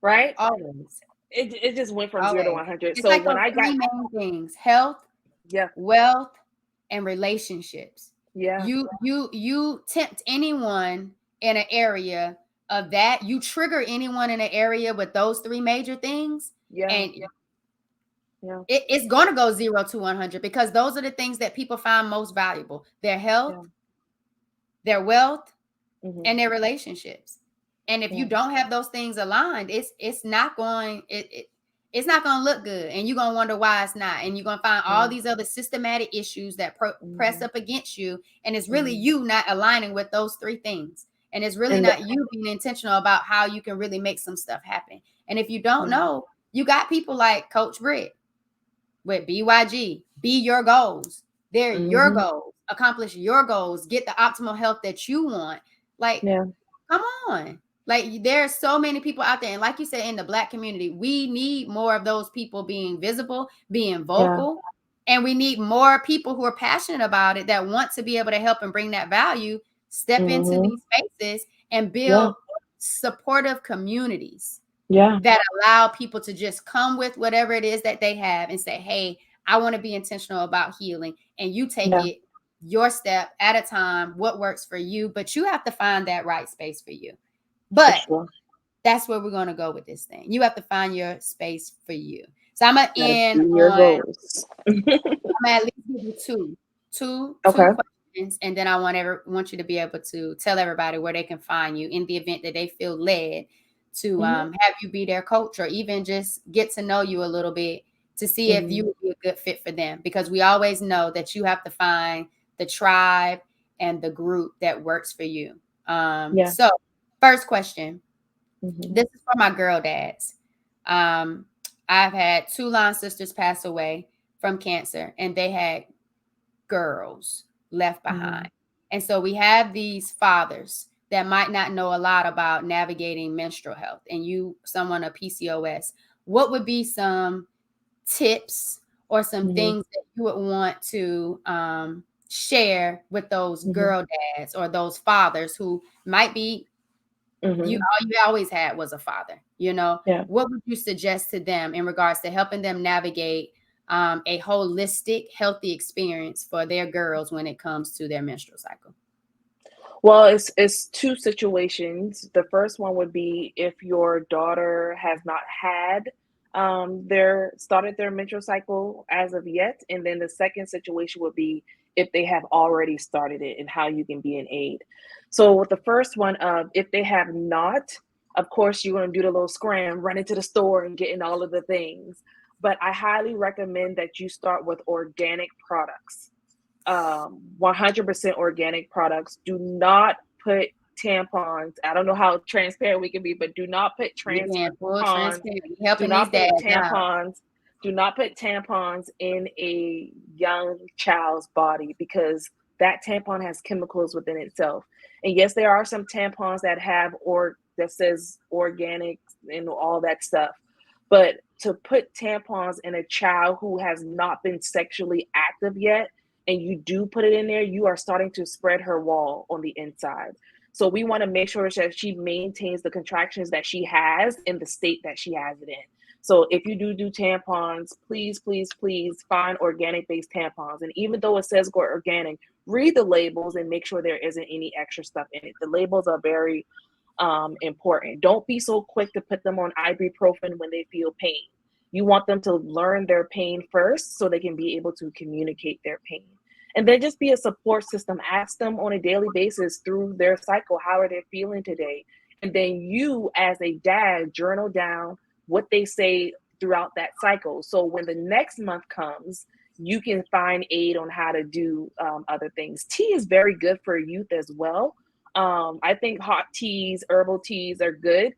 [SPEAKER 2] right?
[SPEAKER 1] Always.
[SPEAKER 2] It just went from 0 to 100.
[SPEAKER 1] It's
[SPEAKER 2] so
[SPEAKER 1] like
[SPEAKER 2] when I got
[SPEAKER 1] three main things: health, wealth, and relationships. You tempt anyone in an area of that, you trigger anyone in an area with those 3 major things, and it's going to go 0 to 100 because those are the things that people find most valuable: their health, their wealth, and their relationships. And if you don't have those things aligned, it's not going it's not going to look good, and you're going to wonder why it's not, and you're going to find all these other systematic issues that press up against you, and it's really you not aligning with those 3 things, and it's really not you being intentional about how you can really make some stuff happen. And if you don't know, you got people like Coach Brit with BYG, be your goals. They're your goals. Accomplish your goals. Get the optimal health that you want. Like, come on. Like, there are so many people out there. And like you said, in the Black community, we need more of those people being visible, being vocal. And we need more people who are passionate about it, that want to be able to help and bring that value, step into these spaces and build supportive communities. That allow people to just come with whatever it is that they have and say, hey, I want to be intentional about healing. And you take it your step at a time, what works for you, but you have to find that right space for you. But that's where we're going to go with this thing. You have to find your space for you. So I'm going to end on, I'm going to at least give you two questions. And then I want you to be able to tell everybody where they can find you in the event that they feel led to have you be their coach, or even just get to know you a little bit to see if you would be a good fit for them. Because we always know that you have to find the tribe and the group that works for you. So first question, this is for my girl dads. I've had 2 line sisters pass away from cancer, and they had girls left behind. And so we have these fathers that might not know a lot about navigating menstrual health, and you, someone of PCOS, what would be some tips or some things that you would want to share with those girl dads or those fathers who might be you all you always had was a father, you know?
[SPEAKER 2] Yeah.
[SPEAKER 1] What would you suggest to them in regards to helping them navigate a holistic, healthy experience for their girls when it comes to their menstrual cycle?
[SPEAKER 2] Well, it's two situations. The first one would be if your daughter has not had started their menstrual cycle as of yet, and then the second situation would be if they have already started it and how you can be an aid. So with the first one, if they have not, of course you're going to do the little scram, run into the store and getting all of the things. But I highly recommend that you start with organic products. 100% organic products. Do not put tampons. I don't know how transparent we can be, but do not put
[SPEAKER 1] Full
[SPEAKER 2] tampons.
[SPEAKER 1] transparency,
[SPEAKER 2] Do
[SPEAKER 1] helping these
[SPEAKER 2] not put
[SPEAKER 1] dads out.
[SPEAKER 2] tampons. Do not put tampons in a young child's body, because that tampon has chemicals within itself. And yes, there are some tampons that have that says organic and all that stuff. But to put tampons in a child who has not been sexually active yet, and you do put it in there, you are starting to spread her wall on the inside. So we want to make sure that she maintains the contractions that she has in the state that she has it in. So if you do tampons, please, please, please find organic-based tampons. And even though it says organic, read the labels and make sure there isn't any extra stuff in it. The labels are very important. Don't be so quick to put them on ibuprofen when they feel pain. You want them to learn their pain first so they can be able to communicate their pain. And then just be a support system. Ask them on a daily basis through their cycle, how are they feeling today? And then you, as a dad, journal down what they say throughout that cycle. So when the next month comes, you can find aid on how to do other things. Tea is very good for youth as well. I think hot teas, herbal teas are good.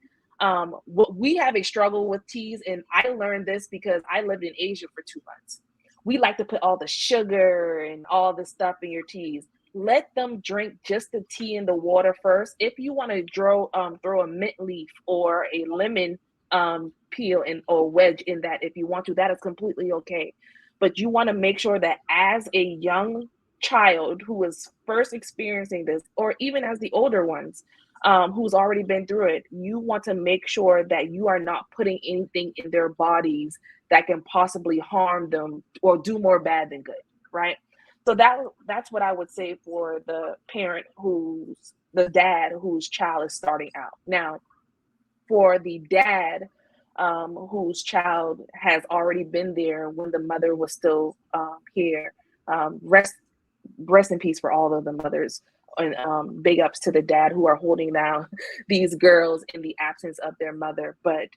[SPEAKER 2] We have a struggle with teas, and I learned this because I lived in Asia for 2 months. We like to put all the sugar and all the stuff in your teas. Let them drink just the tea in the water first. If you want to throw a mint leaf or a lemon peel or wedge in that, if you want to, that is completely okay. But you want to make sure that as a young child who is first experiencing this, or even as the older ones, who's already been through it, you want to make sure that you are not putting anything in their bodies that can possibly harm them or do more bad than good, right? So that's what I would say for the dad whose child is starting out. Now, for the dad whose child has already been there when the mother was still here, rest in peace for all of the mothers, and big ups to the dad who are holding down these girls in the absence of their mother. But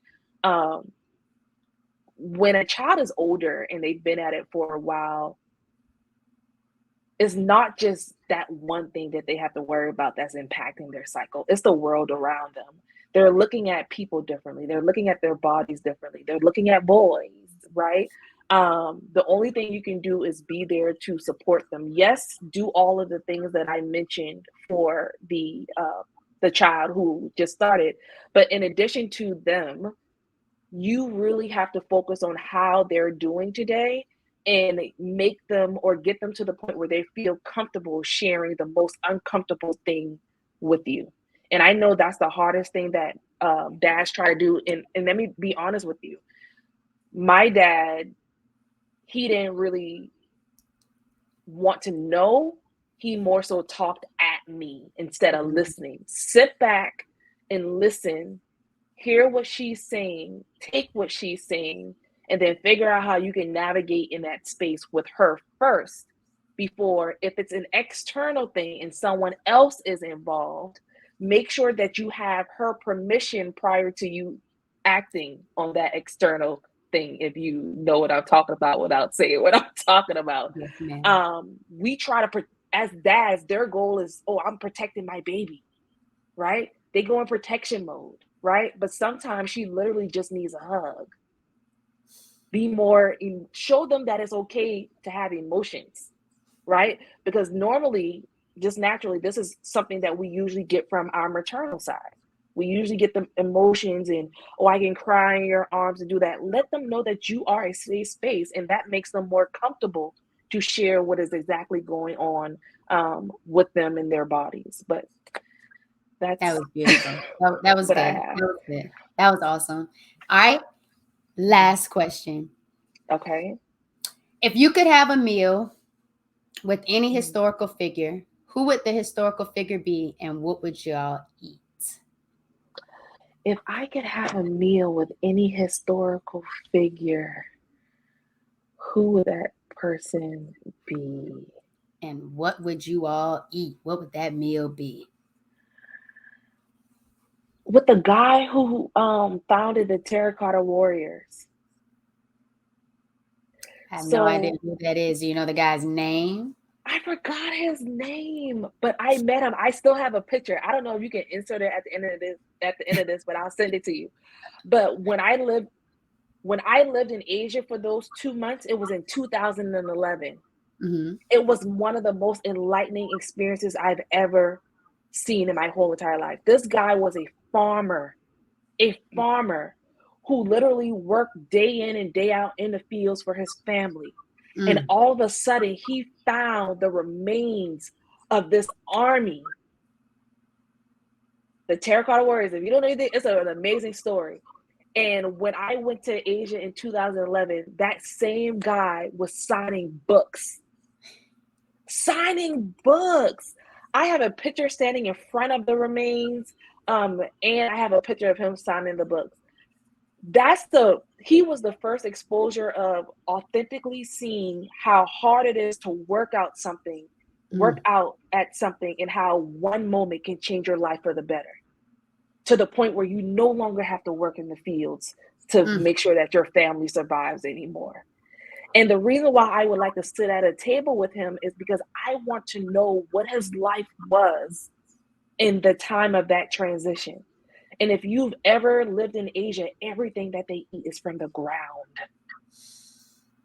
[SPEAKER 2] when a child is older and they've been at it for a while, it's not just that one thing that they have to worry about that's impacting their cycle. It's the world around them. They're looking at people differently. They're looking at their bodies differently. They're looking at boys, right? The only thing you can do is be there to support them. Yes, do all of the things that I mentioned for the child who just started. But in addition to them, you really have to focus on how they're doing today and make them or get them to the point where they feel comfortable sharing the most uncomfortable thing with you. And I know that's the hardest thing that dads try to do. And let me be honest with you. My dad, he didn't really want to know. He more so talked at me instead of listening. Sit back and listen, hear what she's saying, take what she's saying, and then figure out how you can navigate in that space with her first before, if it's an external thing and someone else is involved, make sure that you have her permission prior to you acting on that external thing, if you know what I'm talking about without saying what I'm talking about.
[SPEAKER 1] Yes,
[SPEAKER 2] we try to, as dads, their goal is, oh, I'm protecting my baby, right? They go in protection mode, right? But sometimes she literally just needs a hug. Be more, show them that it's okay to have emotions, right? Because normally, just naturally, this is something that we usually get from our maternal side. We usually get the emotions and, oh, I can cry in your arms and do that. Let them know that you are a safe space, and that makes them more comfortable to share what is exactly going on with them in their bodies. But
[SPEAKER 1] that was beautiful. That was good. That was good. That was awesome. All right. Last question.
[SPEAKER 2] Okay.
[SPEAKER 1] If you could have a meal with any historical figure, who would the historical figure be and what would y'all eat?
[SPEAKER 2] If I could have a meal with any historical figure, who would that person be?
[SPEAKER 1] And what would you all eat? What would that meal be?
[SPEAKER 2] With the guy who founded the Terracotta Warriors.
[SPEAKER 1] I have no idea who that is. Do you know the guy's name?
[SPEAKER 2] I forgot his name, but I met him. I still have a picture. I don't know if you can insert it at the end of this, but I'll send it to you. But when I lived in Asia for those 2 months, it was in 2011.
[SPEAKER 1] Mm-hmm.
[SPEAKER 2] It was one of the most enlightening experiences I've ever seen in my whole entire life. This guy was a farmer who literally worked day in and day out in the fields for his family. And all of a sudden, he found the remains of this army, the Terracotta Warriors. If you don't know anything, it's an amazing story. And when I went to Asia in 2011, that same guy was signing books. I have a picture standing in front of the remains, and I have a picture of him signing the books. He was the first exposure of authentically seeing how hard it is to work out at something, and how one moment can change your life for the better, to the point where you no longer have to work in the fields to make sure that your family survives anymore. And the reason why I would like to sit at a table with him is because I want to know what his life was in the time of that transition. And if you've ever lived in Asia, everything that they eat is from the ground.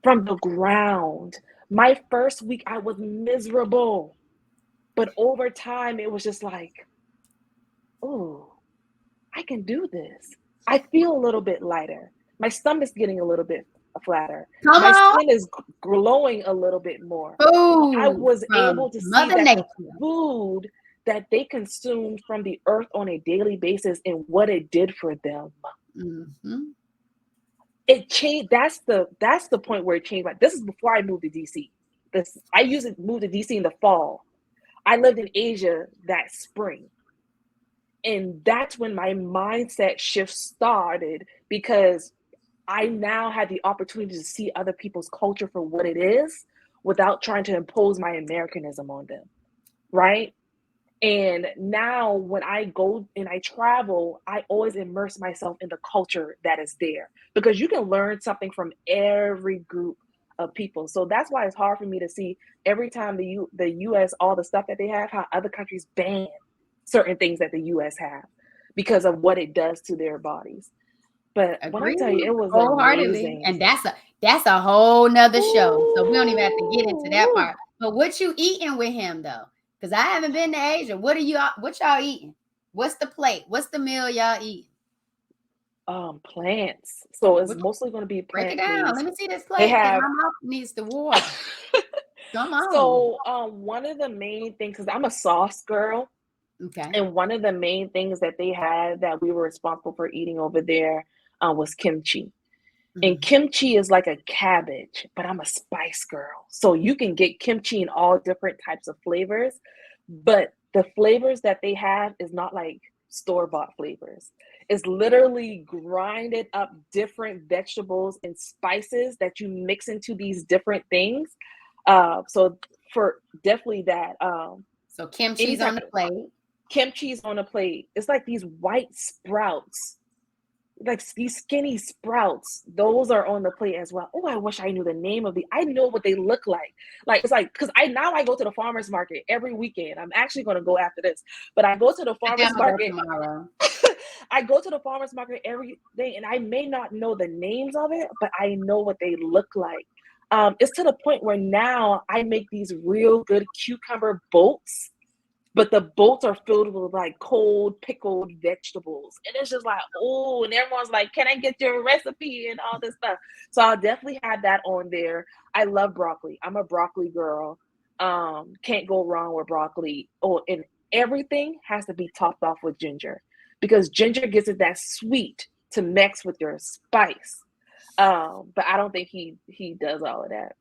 [SPEAKER 2] From the ground. My first week, I was miserable. But over time, it was just like, oh, I can do this. I feel a little bit lighter. My stomach's getting a little bit flatter. My skin is glowing a little bit more. I was able to see that the food that they consumed from the earth on a daily basis and what it did for them.
[SPEAKER 1] Mm-hmm.
[SPEAKER 2] It changed. That's the point where it changed. Like, this is before I moved to DC. I usually moved to DC in the fall. I lived in Asia that spring. And that's when my mindset shift started, because I now had the opportunity to see other people's culture for what it is without trying to impose my Americanism on them, right? And now when I go and I travel, I always immerse myself in the culture that is there, because you can learn something from every group of people. So that's why it's hard for me to see every time the US, all the stuff that they have, how other countries ban certain things that the US have because of what it does to their bodies. But when I tell you, it was amazing.
[SPEAKER 1] And that's a whole nother show. So we don't even have to get into that part. But what you eating with him though? Because I haven't been to Asia. What y'all eating? What's the plate? What's the meal y'all eating?
[SPEAKER 2] Plants. So it's mostly going to be plant.
[SPEAKER 1] Break it down. Let me see this plate. My mouth needs the water. Come on.
[SPEAKER 2] So one of the main things, because I'm a sauce girl.
[SPEAKER 1] Okay.
[SPEAKER 2] And one of the main things that they had that we were responsible for eating over there was kimchi. And kimchi is like a cabbage, but I'm a spice girl. So you can get kimchi in all different types of flavors, but the flavors that they have is not like store-bought flavors. It's literally grinded up different vegetables and spices that you mix into these different things. So for definitely that.
[SPEAKER 1] So kimchi's on the plate.
[SPEAKER 2] Kimchi's on a plate. It's like these white sprouts, like these skinny sprouts. Those are on the plate as well. Oh, I wish I knew the name of I know what they look like. Like, it's like, because I go to the farmer's market every weekend. I'm actually going to go after this, but I go to the farmer's market tomorrow. I go to the farmer's market every day, and I may not know the names of it, but I know what they look like. It's to the point where now I make these real good cucumber boats but the boats are filled with like cold pickled vegetables, and it's just like, oh, and everyone's like, can I get your recipe and all this stuff? So I'll definitely have that on there. I love broccoli. I'm a broccoli girl. Can't go wrong with broccoli. Oh, and everything has to be topped off with ginger, because ginger gives it that sweet to mix with your spice. But I don't think he does all of that.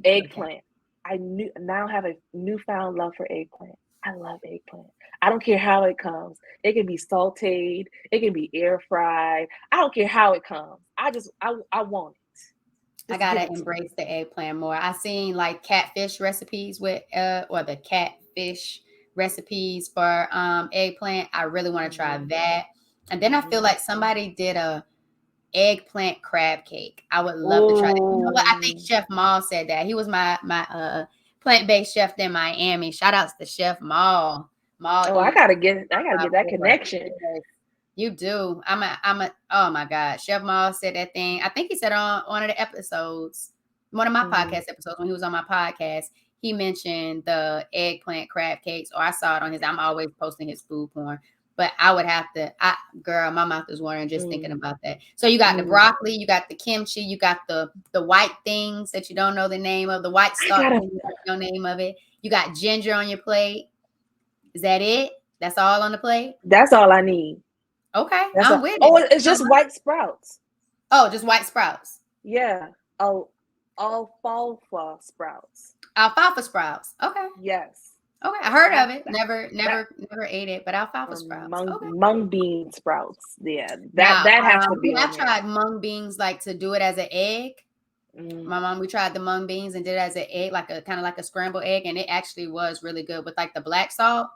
[SPEAKER 2] Eggplant. I now have a newfound love for eggplant. I love eggplant. I don't care how it comes. It can be sauteed. It can be air fried. I don't care how it comes. I want it.
[SPEAKER 1] I gotta embrace the eggplant more. I seen like catfish recipes with or the catfish recipes for eggplant. I really want to try that. And then I feel like somebody did a eggplant crab cake. I would love to try that. You know what? I think Chef Maul said that. He was my plant-based chef in Miami. Shout outs to Chef Maul.
[SPEAKER 2] Oh, I gotta get that connection.
[SPEAKER 1] You do. I'm a oh my God. Chef Maul said that thing. I think he said on one of the episodes, one of my podcast episodes, when he was on my podcast, he mentioned the eggplant crab cakes, or I saw it on his, I'm always posting his food porn. But I would have to, girl, my mouth is watering just thinking about that. So you got the broccoli, you got the kimchi, you got the white things that you don't know the name of, the white stock, you don't know the name of it. You got ginger on your plate. Is that it? That's all on the plate?
[SPEAKER 2] That's all I need.
[SPEAKER 1] Okay,
[SPEAKER 2] I'm with it. Oh, it's just white sprouts.
[SPEAKER 1] Oh, just white sprouts.
[SPEAKER 2] Yeah. Alfalfa sprouts.
[SPEAKER 1] Alfalfa sprouts. Okay.
[SPEAKER 2] Yes.
[SPEAKER 1] Okay, I heard of it. Never ate it, but alfalfa sprouts.
[SPEAKER 2] Mung bean sprouts. Yeah, that has to be.
[SPEAKER 1] I've tried mung beans, like to do it as an egg. My mom, we tried the mung beans and did it as an egg, like a kind of like a scrambled egg, and it actually was really good with like the black salt.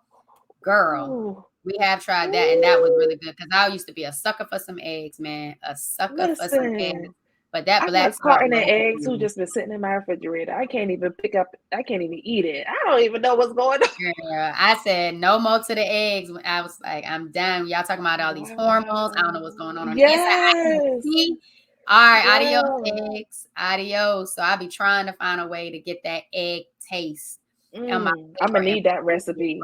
[SPEAKER 1] Girl,
[SPEAKER 2] ooh.
[SPEAKER 1] We have tried that, and that was really good because I used to be a sucker for some eggs, man. A sucker for some eggs. But that black
[SPEAKER 2] carton of eggs who just been sitting in my refrigerator. I can't even eat it. I don't even know what's going on.
[SPEAKER 1] Yeah, I said no more to the eggs. I was like, I'm done. Y'all talking about all these hormones. I don't know what's going on.
[SPEAKER 2] Yes.
[SPEAKER 1] All right, adios, eggs. Adios. So I'll be trying to find a way to get that egg taste.
[SPEAKER 2] I'm gonna need that recipe.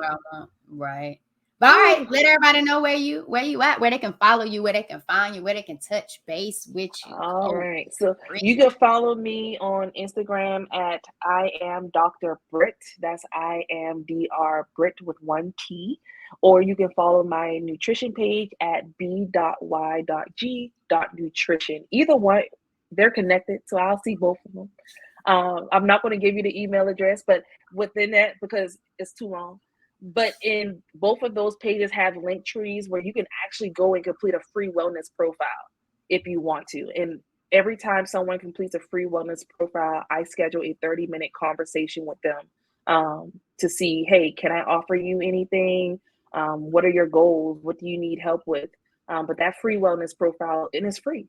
[SPEAKER 1] Right. But all right, let everybody know where you at, where they can follow you, where they can find you, where they can touch base with you.
[SPEAKER 2] All right. So you can follow me on Instagram at I am Dr. Brit. That's IMDR Brit with 1 T. Or you can follow my nutrition page at b.y.g.nutrition. Either one, they're connected, so I'll see both of them. I'm not going to give you the email address, but within that, because it's too long. But in both of those pages have link trees where you can actually go and complete a free wellness profile if you want to. And every time someone completes a free wellness profile, I schedule a 30-minute conversation with them to see, hey, can I offer you anything? What are your goals? What do you need help with? But that free wellness profile, and it's free,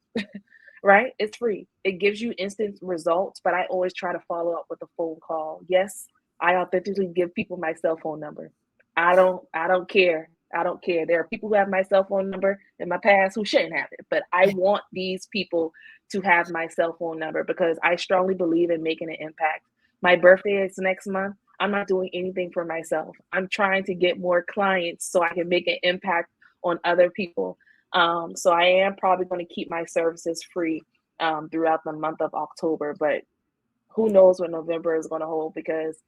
[SPEAKER 2] right? It's free. It gives you instant results, but I always try to follow up with a phone call. Yes, I authentically give people my cell phone number. I don't care. I don't care. There are people who have my cell phone number in my past who shouldn't have it, but I want these people to have my cell phone number because I strongly believe in making an impact. My birthday is next month. I'm not doing anything for myself. I'm trying to get more clients so I can make an impact on other people. So I am probably going to keep my services free throughout the month of October, but who knows what November is going to hold, because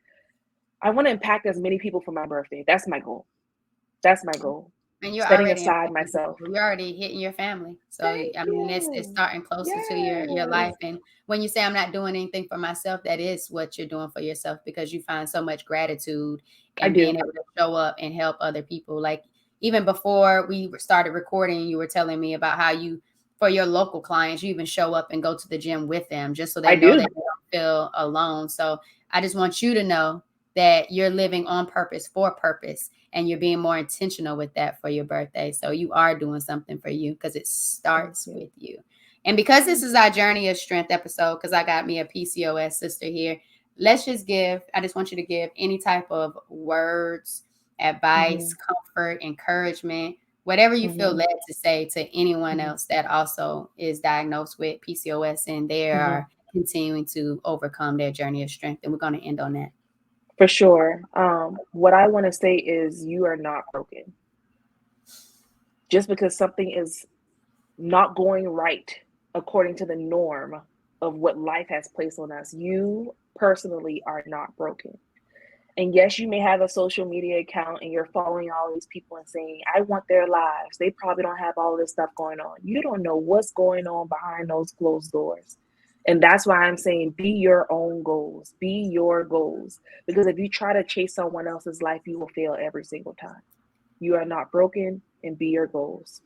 [SPEAKER 2] I want to impact as many people for my birthday. That's my goal. And you're setting aside myself.
[SPEAKER 1] You're already hitting your family. So I mean, it's starting closer to your life. And when you say I'm not doing anything for myself, that is what you're doing for yourself, because you find so much gratitude and being able to show up and help other people. Like even before we started recording, you were telling me about how you, for your local clients, you even show up and go to the gym with them just so they know that they don't feel alone. So I just want you to know that you're living on purpose, for purpose, and you're being more intentional with that for your birthday. So you are doing something for you because it starts with you. And because this is our Journey of Strength episode, because I got me a PCOS sister here, I just want you to give any type of words, advice, comfort, encouragement, whatever you feel led to say to anyone else that also is diagnosed with PCOS and they are continuing to overcome their journey of strength. And we're going to end on that.
[SPEAKER 2] For sure. What I want to say is you are not broken. Just because something is not going right according to the norm of what life has placed on us, you personally are not broken. And yes, you may have a social media account and you're following all these people and saying, I want their lives. They probably don't have all this stuff going on. You don't know what's going on behind those closed doors. And that's why I'm saying be your own goals, be your goals. Because if you try to chase someone else's life, you will fail every single time. You are not broken, and be your goals.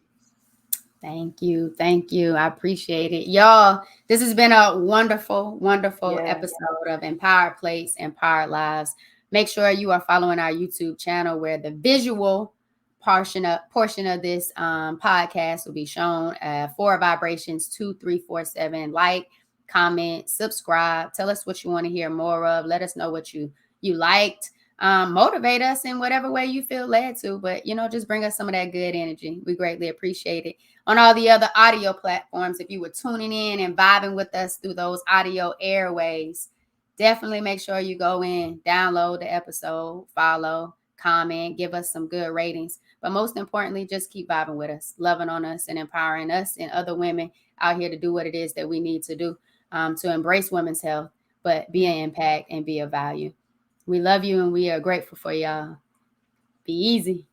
[SPEAKER 1] Thank you. Thank you. I appreciate it. Y'all, this has been a wonderful, wonderful episode of Empowered Plates, Empowered Lives. Make sure you are following our YouTube channel where the visual portion of this podcast will be shown. 4 vibrations, 2, 3, 4, 7. Like, comment, subscribe. Tell us what you want to hear more of. Let us know what you liked. Motivate us in whatever way you feel led to, but just bring us some of that good energy. We greatly appreciate it. On all the other audio platforms, if you were tuning in and vibing with us through those audio airways, definitely make sure you go in, download the episode, follow, comment, give us some good ratings. But most importantly, just keep vibing with us, loving on us, and empowering us and other women out here to do what it is that we need to do to embrace women's health, but be an impact and be of value. We love you and we are grateful for y'all. Be easy.